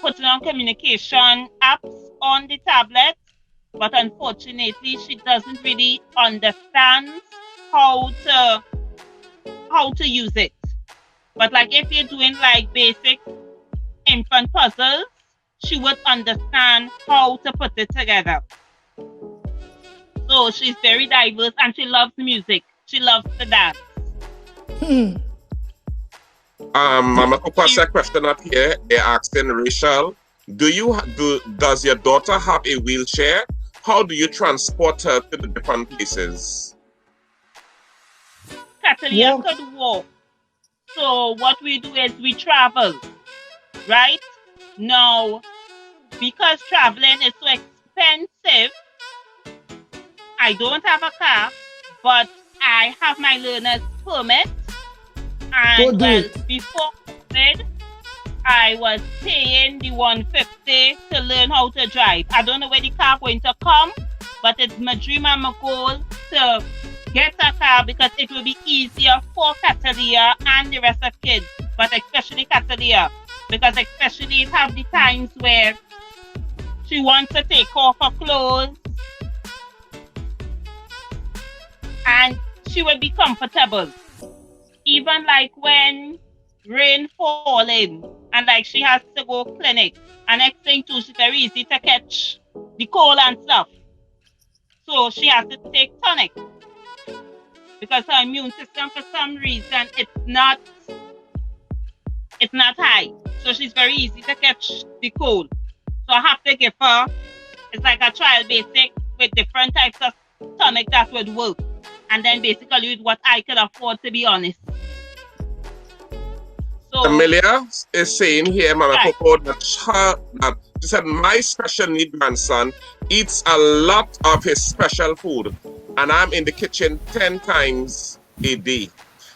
putting on communication apps on the tablet, but unfortunately she doesn't really understand how to use it. But like if you're doing like basic infant puzzles, she would understand how to put it together. So she's very diverse and she loves music. She loves to dance. Mama Coco has a question up here. They're asking Rachel, does your daughter have a wheelchair? How do you transport her to the different places? Catalina could walk. So what we do is we travel, right? Now, because traveling is so expensive, I don't have a car, but I have my learner's permit. And well, before COVID, I was paying the $150 to learn how to drive. I don't know where the car going to come, but it's my dream and my goal to get a car because it will be easier for Catalina and the rest of kids, but especially Catalina, because especially it have the times where she wants to take off her clothes and she will be comfortable. Even like when rain falling and like she has to go clinic, and next thing too, she's very easy to catch the cold and stuff. So she has to take tonic because her immune system for some reason it's not high. So she's very easy to catch the cold. So I have to give her, it's like a trial basic with different types of tonic that would work. and then basically with what I could afford, to be honest. So, Amelia is saying here, Mama right. Coco, that she said, my special need grandson eats a lot of his special food, and I'm in the kitchen 10 times a day.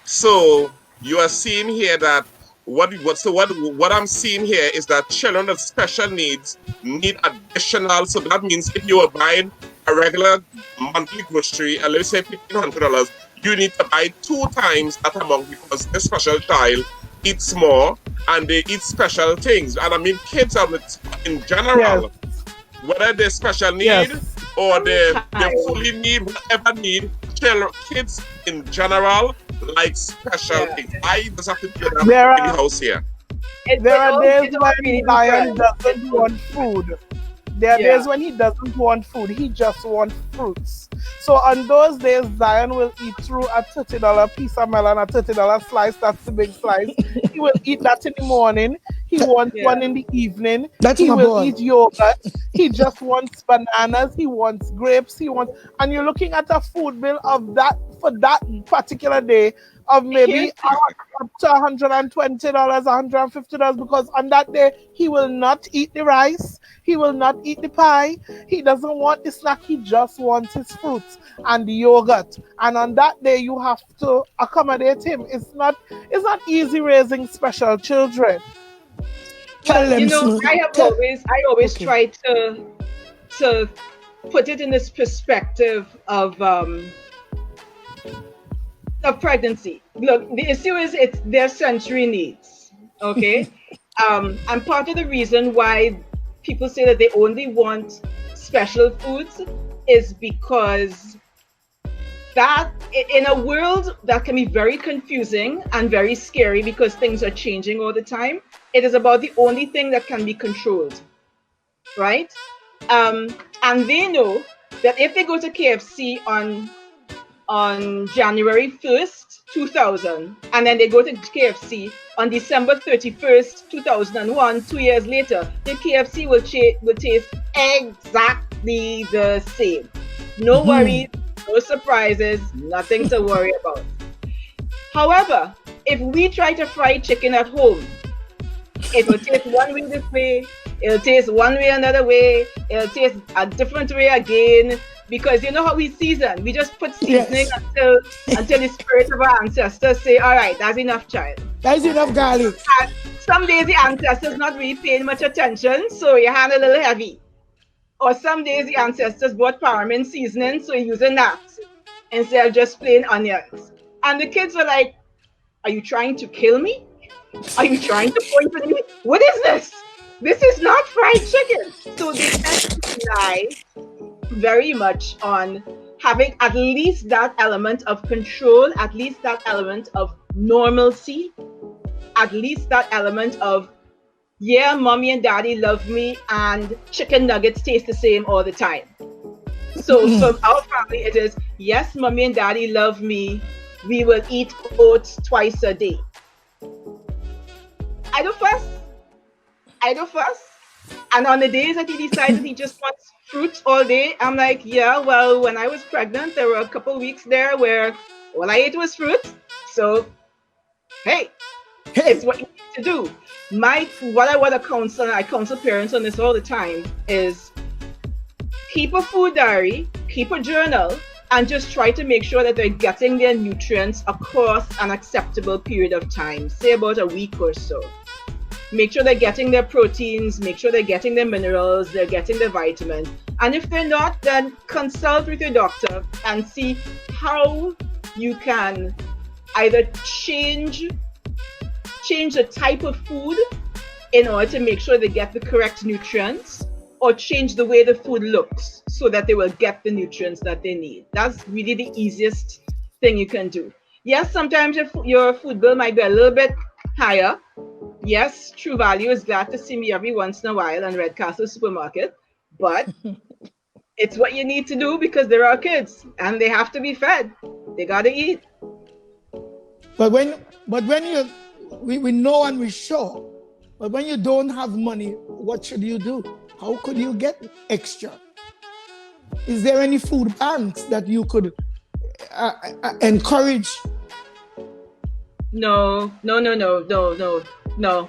So you are seeing here that what I'm seeing here is that children with special needs need additional. So that means if you are buying a regular monthly grocery, and let's say $1,500, you need to buy 2 times that amount, because this special child eats more and they eat special things. And I mean, kids are in general, whether they're special need or they fully need, whatever need, kids in general like special things. I just have to do that in the house here. There are days when Zion doesn't want food. There are days when he doesn't want food. He just wants fruits. So on those days, Zion will eat through a $30 piece of melon, a $30 slice. That's the big slice. He will eat that in the morning. He wants one in the evening. He will eat yogurt. He just wants bananas. He wants grapes. And you're looking at a food bill of that for that particular day of maybe up to $120, $150, because on that day he will not eat the rice, he will not eat the pie, he doesn't want the snack, he just wants his fruits and the yogurt. And on that day you have to accommodate him. It's not easy raising special children. Well, you know, I always try to put it in this perspective of pregnancy. Look, the issue is it's their sensory needs. Okay. And part of the reason why people say that they only want special foods is because that in a world that can be very confusing and very scary because things are changing all the time, it is about the only thing that can be controlled, right? And they know that if they go to KFC on January 1st, 2000, and then they go to KFC on December 31st, 2001, 2 years later, the KFC will taste exactly the same. No worries, no surprises, nothing to worry about. However, if we try to fry chicken at home, it will taste one way this way, it'll taste one way another way, it'll taste a different way again. Because you know how we season, we just put seasoning until the spirit of our ancestors say, all right, that's enough, child. That's enough garlic. And some days the ancestors not really paying much attention, so your hand a little heavy. Or some days the ancestors bought paramount seasoning, so you're using that instead of just plain onions. And the kids were like, are you trying to kill me? Are you trying to poison me? What is this? This is not fried chicken. So they tend to rely very much on having at least that element of control, at least that element of normalcy, at least that element of, yeah, mommy and daddy love me and chicken nuggets taste the same all the time. So from our family, it is, yes, mommy and daddy love me. We will eat oats twice a day. I don't fuss. And on the days that he decides he just wants fruits all day, I'm like, yeah, well, when I was pregnant, there were a couple of weeks there where all I ate was fruit. So, hey, it's what you need to do. What I want to counsel, I counsel parents on this all the time, is keep a food diary, keep a journal, and just try to make sure that they're getting their nutrients across an acceptable period of time, say about a week or so. Make sure they're getting their proteins, make sure they're getting their minerals, they're getting their vitamins. And if they're not, then consult with your doctor and see how you can either change the type of food in order to make sure they get the correct nutrients, or change the way the food looks so that they will get the nutrients that they need. That's really the easiest thing you can do. Yes, sometimes your food bill might be a little bit higher. Yes, True Value is glad to see me every once in a while on Redcastle Supermarket, but it's what you need to do because there are kids and they have to be fed. They gotta eat. But when we know and we show, but when you don't have money, what should you do? How could you get extra? Is there any food banks that you could encourage? No.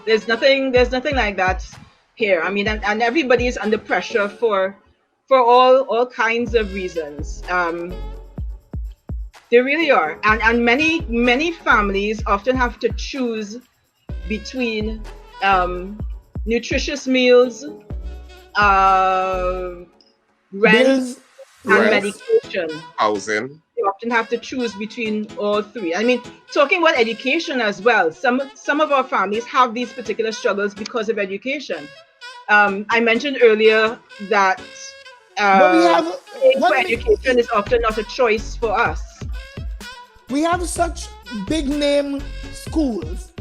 There's nothing like that here. I mean, and everybody is under pressure for all kinds of reasons. They really are, and many families often have to choose between nutritious meals, rent, Bills, and yes. medication. Housing. You often have to choose between all three. I mean, talking about education as well, some of our families have these particular struggles because of education. I mentioned earlier that But we have paying for education is often not a choice for us. We have such big name schools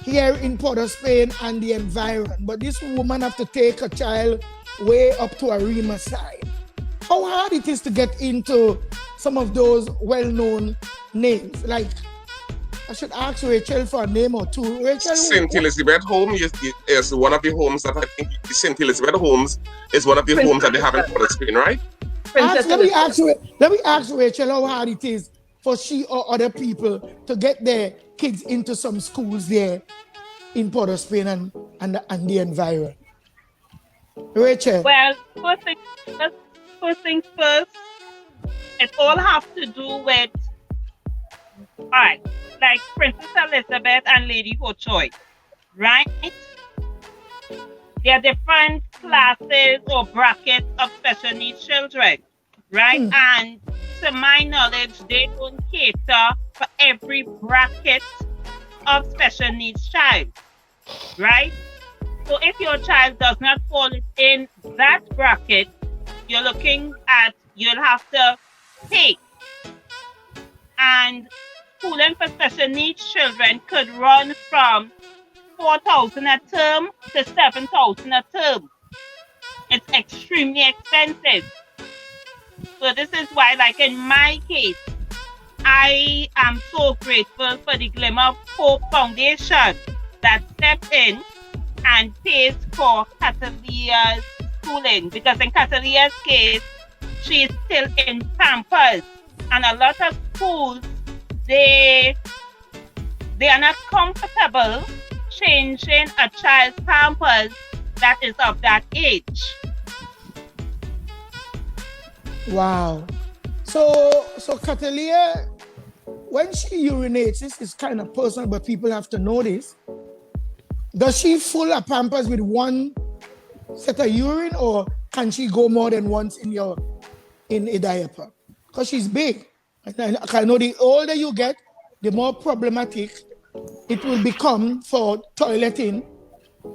here in Port of Spain and the environment, but this woman have to take a child way up to Arima side. How hard it is to get into some of those well-known names? Like, I should ask Rachel for a name or two. Rachel, St. Elizabeth Home is one of the homes that I think St. Elizabeth Homes is one of the homes that they have in Port of Spain, right? let me ask Rachel how hard it is for she or other people to get their kids into some schools there in Port of Spain and the environment. Rachel. Well, first things first, it all has to do with, all right, like Princess Elizabeth and Lady Hochoy, right? There are different classes or brackets of special needs children, right? And to my knowledge, they don't cater for every bracket of special needs child, right? So if your child does not fall in that bracket, you're looking at, you'll have to pay. And schooling for special needs children could run from 4,000 a term to 7,000 a term. It's extremely expensive. So this is why, like in my case, I am so grateful for the Glimmer of Hope Foundation that stepped in and pays for Catalia's schooling, because in Catalia's case, she is still in Pampers, and a lot of schools they are not comfortable changing a child's Pampers that is of that age. Wow. So Catalia, when she urinates, this is kind of personal, but people have to know this. Does she fill her Pampers with one set of urine, or can she go more than once in a diaper? Because she's big. I know the older you get, the more problematic it will become for toileting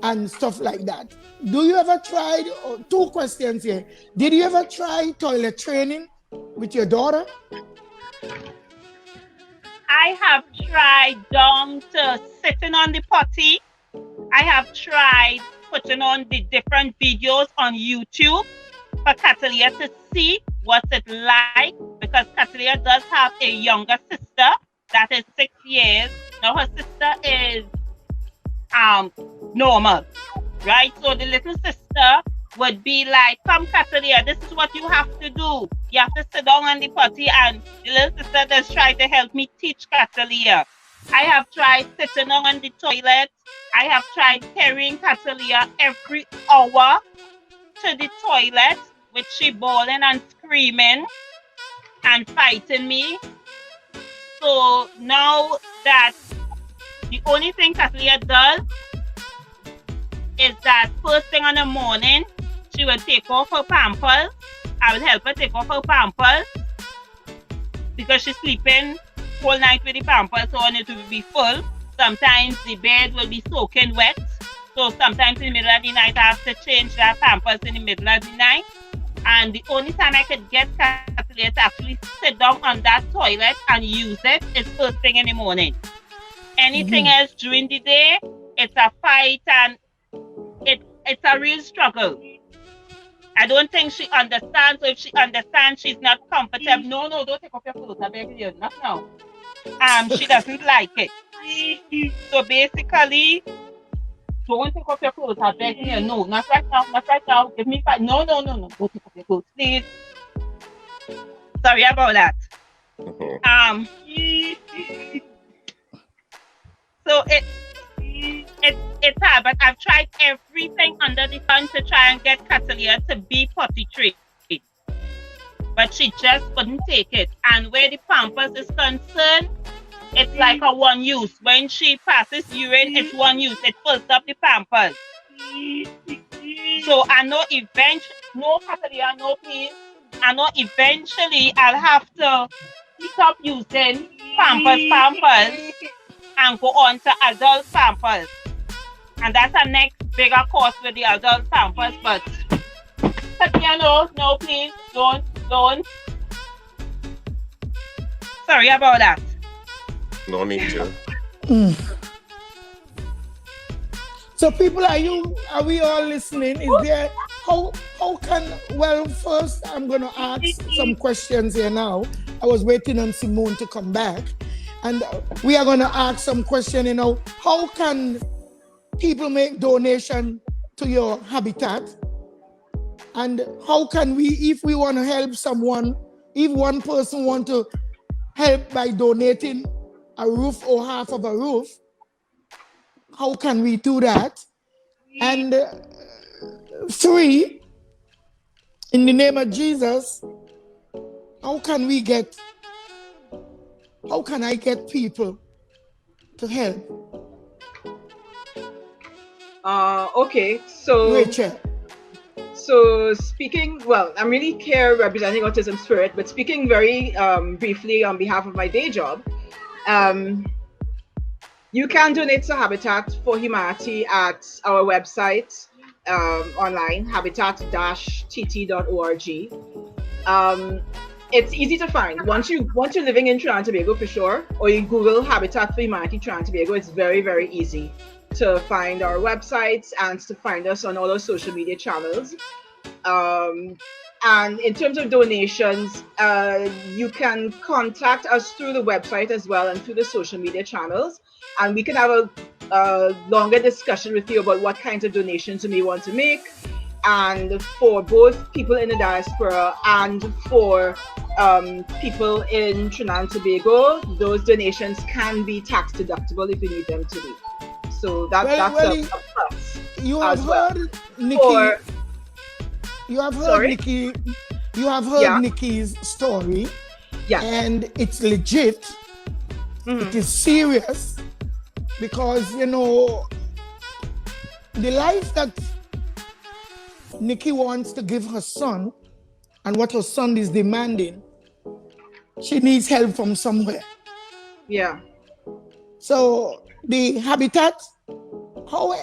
and stuff like that. Do you ever try, two questions here. Did you ever try toilet training with your daughter? I have tried down to sitting on the potty. I have tried putting on the different videos on YouTube for Catalia to see what's it like, because Catalia does have a younger sister that is 6 years. Now her sister is normal, right? So the little sister would be like, come Catalia, this is what you have to do. You have to sit down on the potty, and the little sister does try to help me teach Catalia. I have tried sitting down on the toilet. I have tried carrying Catalia every hour to the toilet, with she bawling and screaming and fighting me. So now that the only thing Catalia does is that first thing in the morning, she will take off her Pampers. I will help her take off her Pampers because she's sleeping whole night with the Pampers on, it will be full. Sometimes the bed will be soaking wet. So sometimes in the middle of the night, I have to change that Pampers in the middle of the night. And the only time I could get Catalia to actually sit down on that toilet and use it is first thing in the morning. Anything else during the day, it's a fight, and it's a real struggle. I don't think she understands. So if she understands, she's not comfortable. No, don't take off your clothes. I beg you, not now. She doesn't like it. So basically, don't take off your clothes. I beg you, no, not right now. Give me 5. No. Don't take off your clothes, please. Sorry about that. Mhm. So it's hard, but I've tried everything under the sun to try and get Catalina to be potty trained, but she just couldn't take it. And where the Pampers is concerned, it's like a one use. When she passes urine, it's one use. It fills up the Pampers. So I know no Catalina, no please. I know eventually I'll have to stop using Pampers and go on to adult Pampers. And that's a next bigger cost with the adult Pampers. But Tatiana, no, please, don't. Sorry about that. No need to. So people, are we all listening? Is there how can first I'm gonna ask some questions here now. I was waiting on Simone to come back. And we are gonna ask some question, how can people make donation to your habitat? And how can we, if we want to help someone, if one person want to help by donating a roof or half of a roof, how can we do that? And 3, in the name of Jesus, how can I get people to help? Okay, so Rachel. So speaking, well, I'm really here representing Autism Spirit, but speaking very briefly on behalf of my day job, you can donate to Habitat for Humanity at our website online, habitat-tt.org. It's easy to find. Once you're living in Trinidad and Tobago for sure, or you Google Habitat for Humanity Trinidad and Tobago, it's very, very easy to find our websites and to find us on all our social media channels. And in terms of donations, you can contact us through the website as well and through the social media channels, and we can have a longer discussion with you about what kinds of donations you may want to make. And for both people in the diaspora and for people in Trinidad and Tobago, those donations can be tax deductible if you need them to be. So that's a plus. You have heard Nikki. You have heard Nikki's story. Yeah. And it's legit. It is serious because the life that Nikki wants to give her son and what her son is demanding, she needs help from somewhere. Yeah. So the habitat, how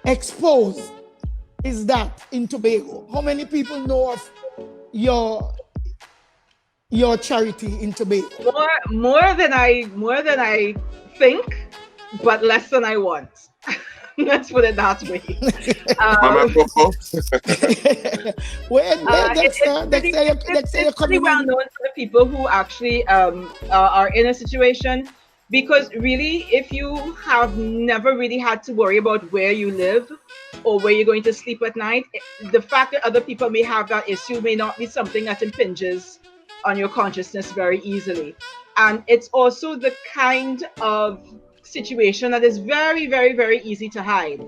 exposed is that in Tobago? How many people know of your charity in Tobago? More than I think, but less than I want. Let's put it that way. Mama Coco. It's pretty well known to the people who actually are in a situation, because really, if you have never really had to worry about where you live or where you're going to sleep at night, the fact that other people may have that issue may not be something that impinges on your consciousness very easily. And it's also the kind of situation that is very, very, very easy to hide.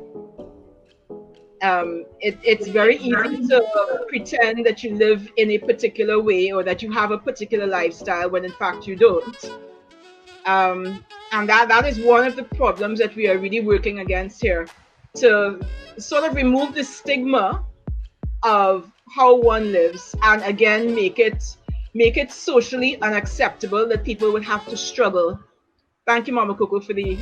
It's very easy to pretend that you live in a particular way or that you have a particular lifestyle when in fact you don't. And that is one of the problems that we are really working against here, to sort of remove the stigma of how one lives and again make it socially unacceptable that people would have to struggle. Thank you, Mama Coco, for the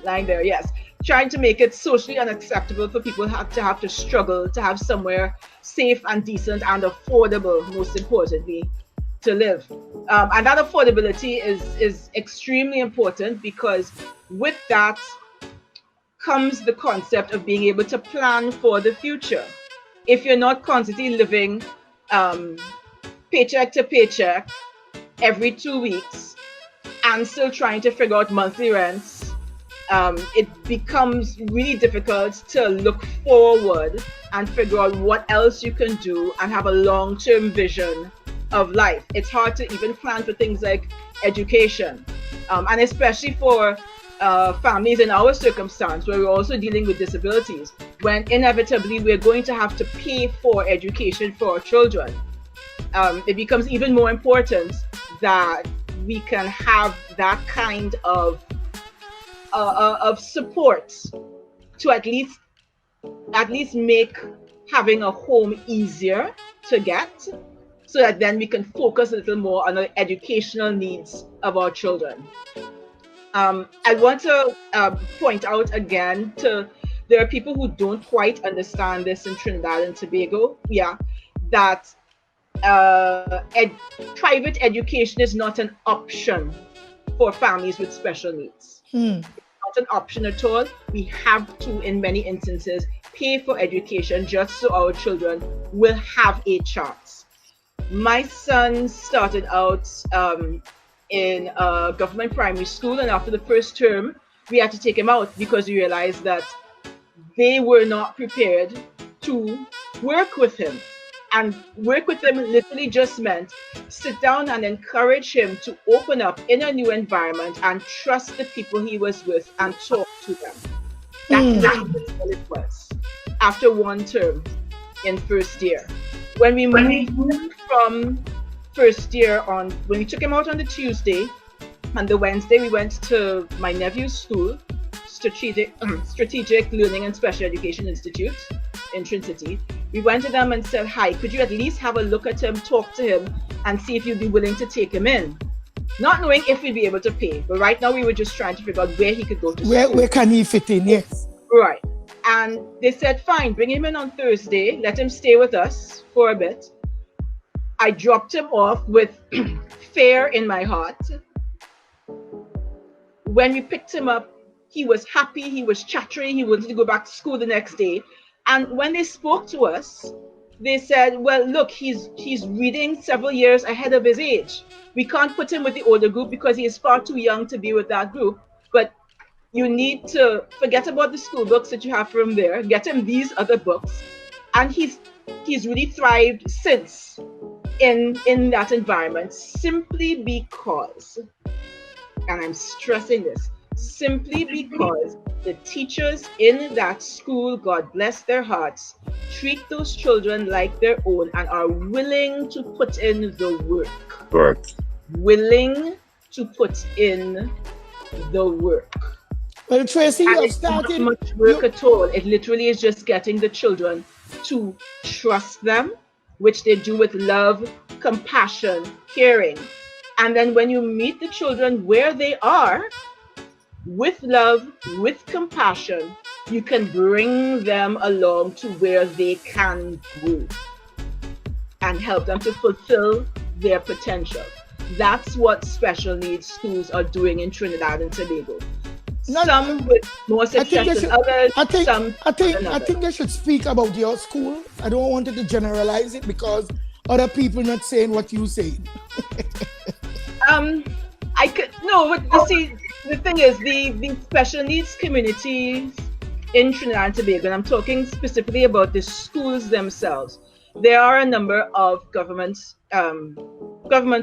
line there. Yes, trying to make it socially unacceptable for people to have to struggle to have somewhere safe and decent and affordable, most importantly, to live. And that affordability is extremely important, because with that comes the concept of being able to plan for the future. If you're not constantly living paycheck to paycheck every 2 weeks and still trying to figure out monthly rents it becomes really difficult to look forward and figure out what else you can do and have a long-term vision of life. It's hard to even plan for things like education, and especially for families in our circumstance where we're also dealing with disabilities, when inevitably we're going to have to pay for education for our children. It becomes even more important that we can have that kind of support to at least make having a home easier to get, so that then we can focus a little more on the educational needs of our children. I want to point out again there are people who don't quite understand this in Trinidad and Tobago, that private education is not an option for families with special needs. It's not an option at all. We have to, in many instances, pay for education just so our children will have a chance. My son started out in a government primary school, and after the first term, we had to take him out because we realized that they were not prepared to work with him. And work with him literally just meant sit down and encourage him to open up in a new environment and trust the people he was with and talk to them. That's what it was after one term in first year. When we moved from first year on, when we took him out on the Tuesday, and the Wednesday we went to my nephew's school, Strategic Learning and Special Education Institute in Trin-City. We went to them and said, hi, could you at least have a look at him, talk to him, and see if you'd be willing to take him in? Not knowing if we'd be able to pay, but right now we were just trying to figure out where he could go to school. Where can he fit in, yes. Right. And they said, fine, bring him in on Thursday, let him stay with us for a bit. I dropped him off with fear in my heart. When we picked him up, he was happy, he was chattering, he wanted to go back to school the next day. And when they spoke to us, they said, well, look, he's reading several years ahead of his age. We can't put him with the older group because he is far too young to be with that group. But you need to forget about the school books that you have for him there, get him these other books. And he's really thrived since in that environment, simply because, and I'm stressing this, simply because the teachers in that school, God bless their hearts, treat those children like their own and are willing to put in the work. Correct. Willing to put in the work. Well, Tracy, you have Not started. much work at all. It literally is just getting the children to trust them, which they do with love, compassion, caring. And then when you meet the children where they are, with love, with compassion, you can bring them along to where they can grow and help them to fulfill their potential. That's what special needs schools are doing in Trinidad and Tobago. Some with more success than others. I think they should speak about your school. I don't want to generalize it because other people not saying what you say. The thing is, the special needs communities in Trinidad and Tobago, and I'm talking specifically about the schools themselves, there are a number of government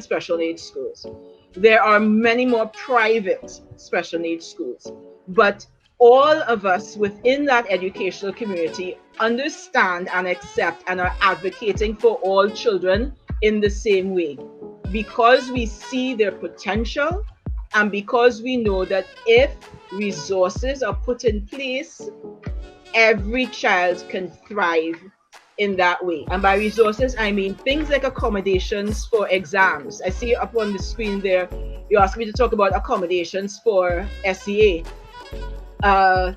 special needs schools. There are many more private special needs schools, but all of us within that educational community understand and accept and are advocating for all children in the same way, because we see their potential and because we know that if resources are put in place, every child can thrive in that way. And by resources, I mean things like accommodations for exams. I see up on the screen there, you asked me to talk about accommodations for SEA. The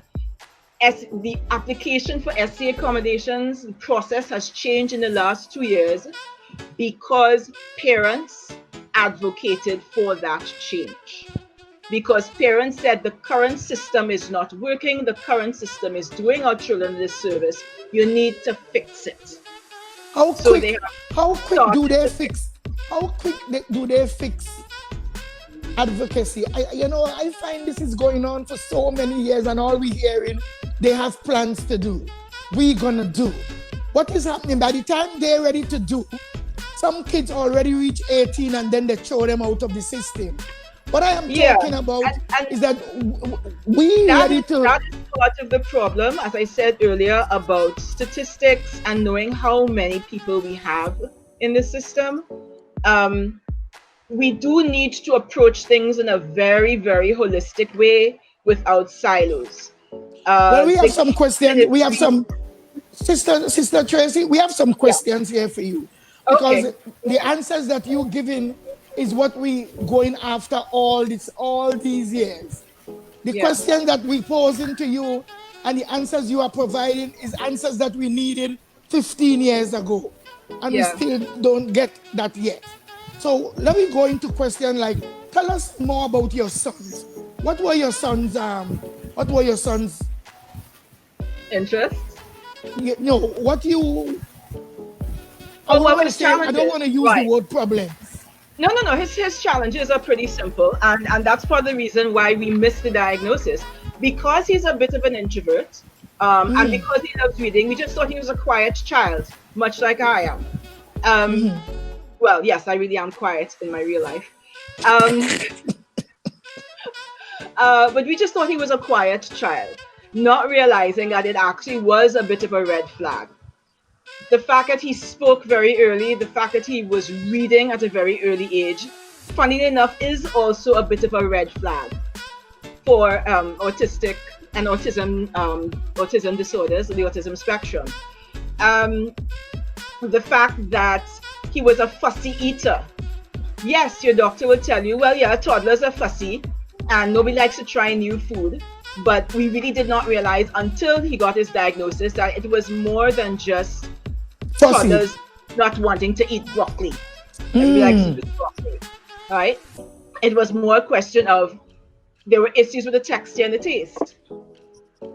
application for SEA accommodations process has changed in the last 2 years because parents advocated for that change. Because parents said the current system is not working, the current system is doing our children this service, you need to fix it. How quick do they fix advocacy. I find this is going on for so many years, and all we hearing, they have plans to do. We gonna do. What is happening? By the time they're ready to do, some kids already reach 18 and then they throw them out of the system. What I am talking about is that we ready to... That is part of the problem, as I said earlier, about statistics and knowing how many people we have in the system. We do need to approach things in a very, very holistic way without silos. Well, we have some questions. We have some... Sister Tracy, we have some questions here for you. Because the answers that you're giving is what we going after all these years. The questions that we posing to you and the answers you are providing is answers that we needed 15 years ago. And we still don't get that yet. So let me go into question like, tell us more about your sons. What were your sons' interests? No, what you... I don't want to use the word problems. No. His challenges are pretty simple, and that's part of the reason why we missed the diagnosis. Because he's a bit of an introvert, and because he loves reading, we just thought he was a quiet child, much like I am. Well, yes, I really am quiet in my real life. But we just thought he was a quiet child, not realizing that it actually was a bit of a red flag. The fact that he spoke very early, the fact that he was reading at a very early age, funnily enough, is also a bit of a red flag for autistic and autism disorders, the autism spectrum. The fact that he was a fussy eater. Yes, your doctor will tell you, well, yeah, toddlers are fussy and nobody likes to try new food. But we really did not realize until he got his diagnosis that it was more than just toddlers not wanting to eat broccoli. Everybody likes to eat broccoli, right? It was more a question of there were issues with the texture and the taste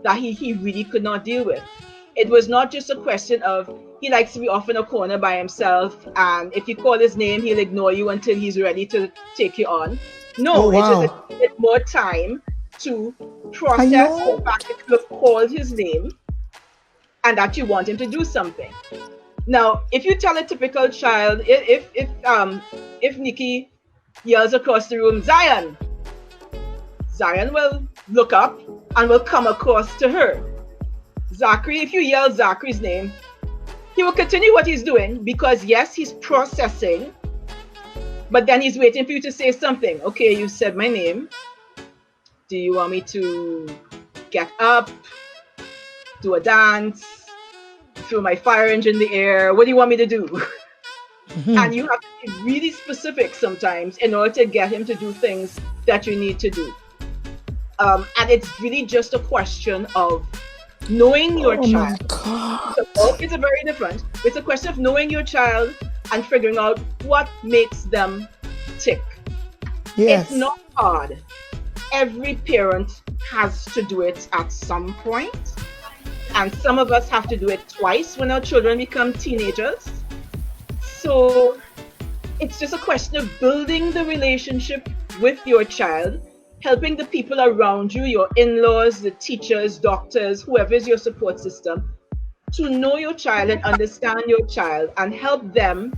that he really could not deal with. It was not just a question of he likes to be off in a corner by himself, and if you call his name, he'll ignore you until he's ready to take you on. No, it needed more time to process the fact that you have called his name and that you want him to do something. Now, if you tell a typical child, if Nikki yells across the room, Zion will look up and will come across to her. Zachary, if you yell Zachary's name, he will continue what he's doing because yes, he's processing, but then he's waiting for you to say something. Okay, you said my name. Do you want me to get up, do a dance, throw my fire engine in the air? What do you want me to do? And you have to be really specific sometimes in order to get him to do things that you need to do. And it's really just a question of knowing your child. So it's a very different. It's a question of knowing your child and figuring out what makes them tick. Yes. It's not hard. Every parent has to do it at some point, and some of us have to do it twice when our children become teenagers. So it's just a question of building the relationship with your child, helping the people around you, your in-laws, the teachers, doctors, whoever is your support system, to know your child and understand your child and help them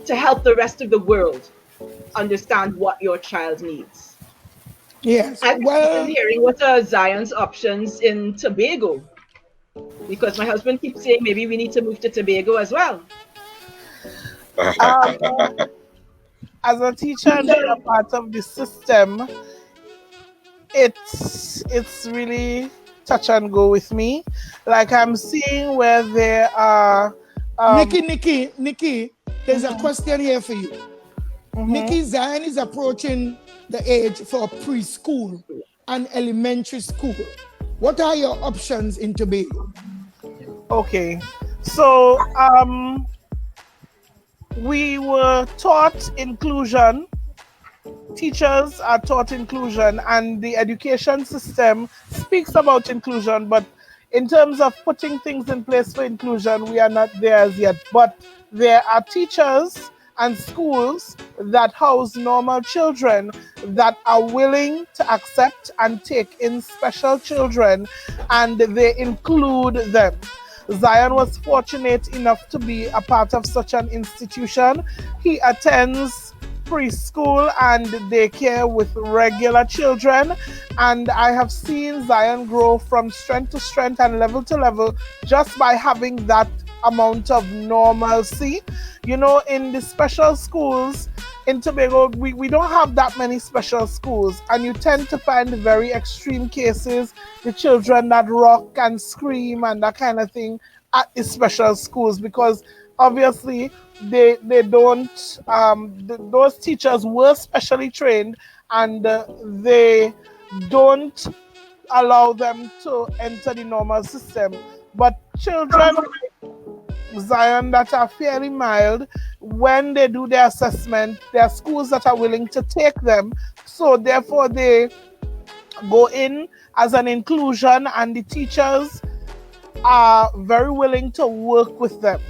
to help the rest of the world understand what your child needs. Yes. I'm hearing what are Zion's options in Tobago, because my husband keeps saying maybe we need to move to Tobago as well. As a teacher and being a part of the system, it's really touch and go with me. Like I'm seeing where there are Nikki, there's a question here for you. Nikki, Zion is approaching the age for preschool and elementary school. What are your options in Tobago? Okay, so we were taught inclusion. Teachers are taught inclusion, and the education system speaks about inclusion, but in terms of putting things in place for inclusion, we are not there as yet. But there are teachers and schools that house normal children that are willing to accept and take in special children, and they include them. Zion was fortunate enough to be a part of such an institution. He attends preschool and daycare with regular children, and I have seen Zion grow from strength to strength and level to level just by having that amount of normalcy. You know, in the special schools in Tobago, we don't have that many special schools, and you tend to find very extreme cases, the children that rock and scream and that kind of thing at the special schools, because obviously they don't those teachers were specially trained, and they don't allow them to enter the normal system. But children Zion that are fairly mild, when they do their assessment, there are schools that are willing to take them, so therefore they go in as an inclusion, and the teachers are very willing to work with them.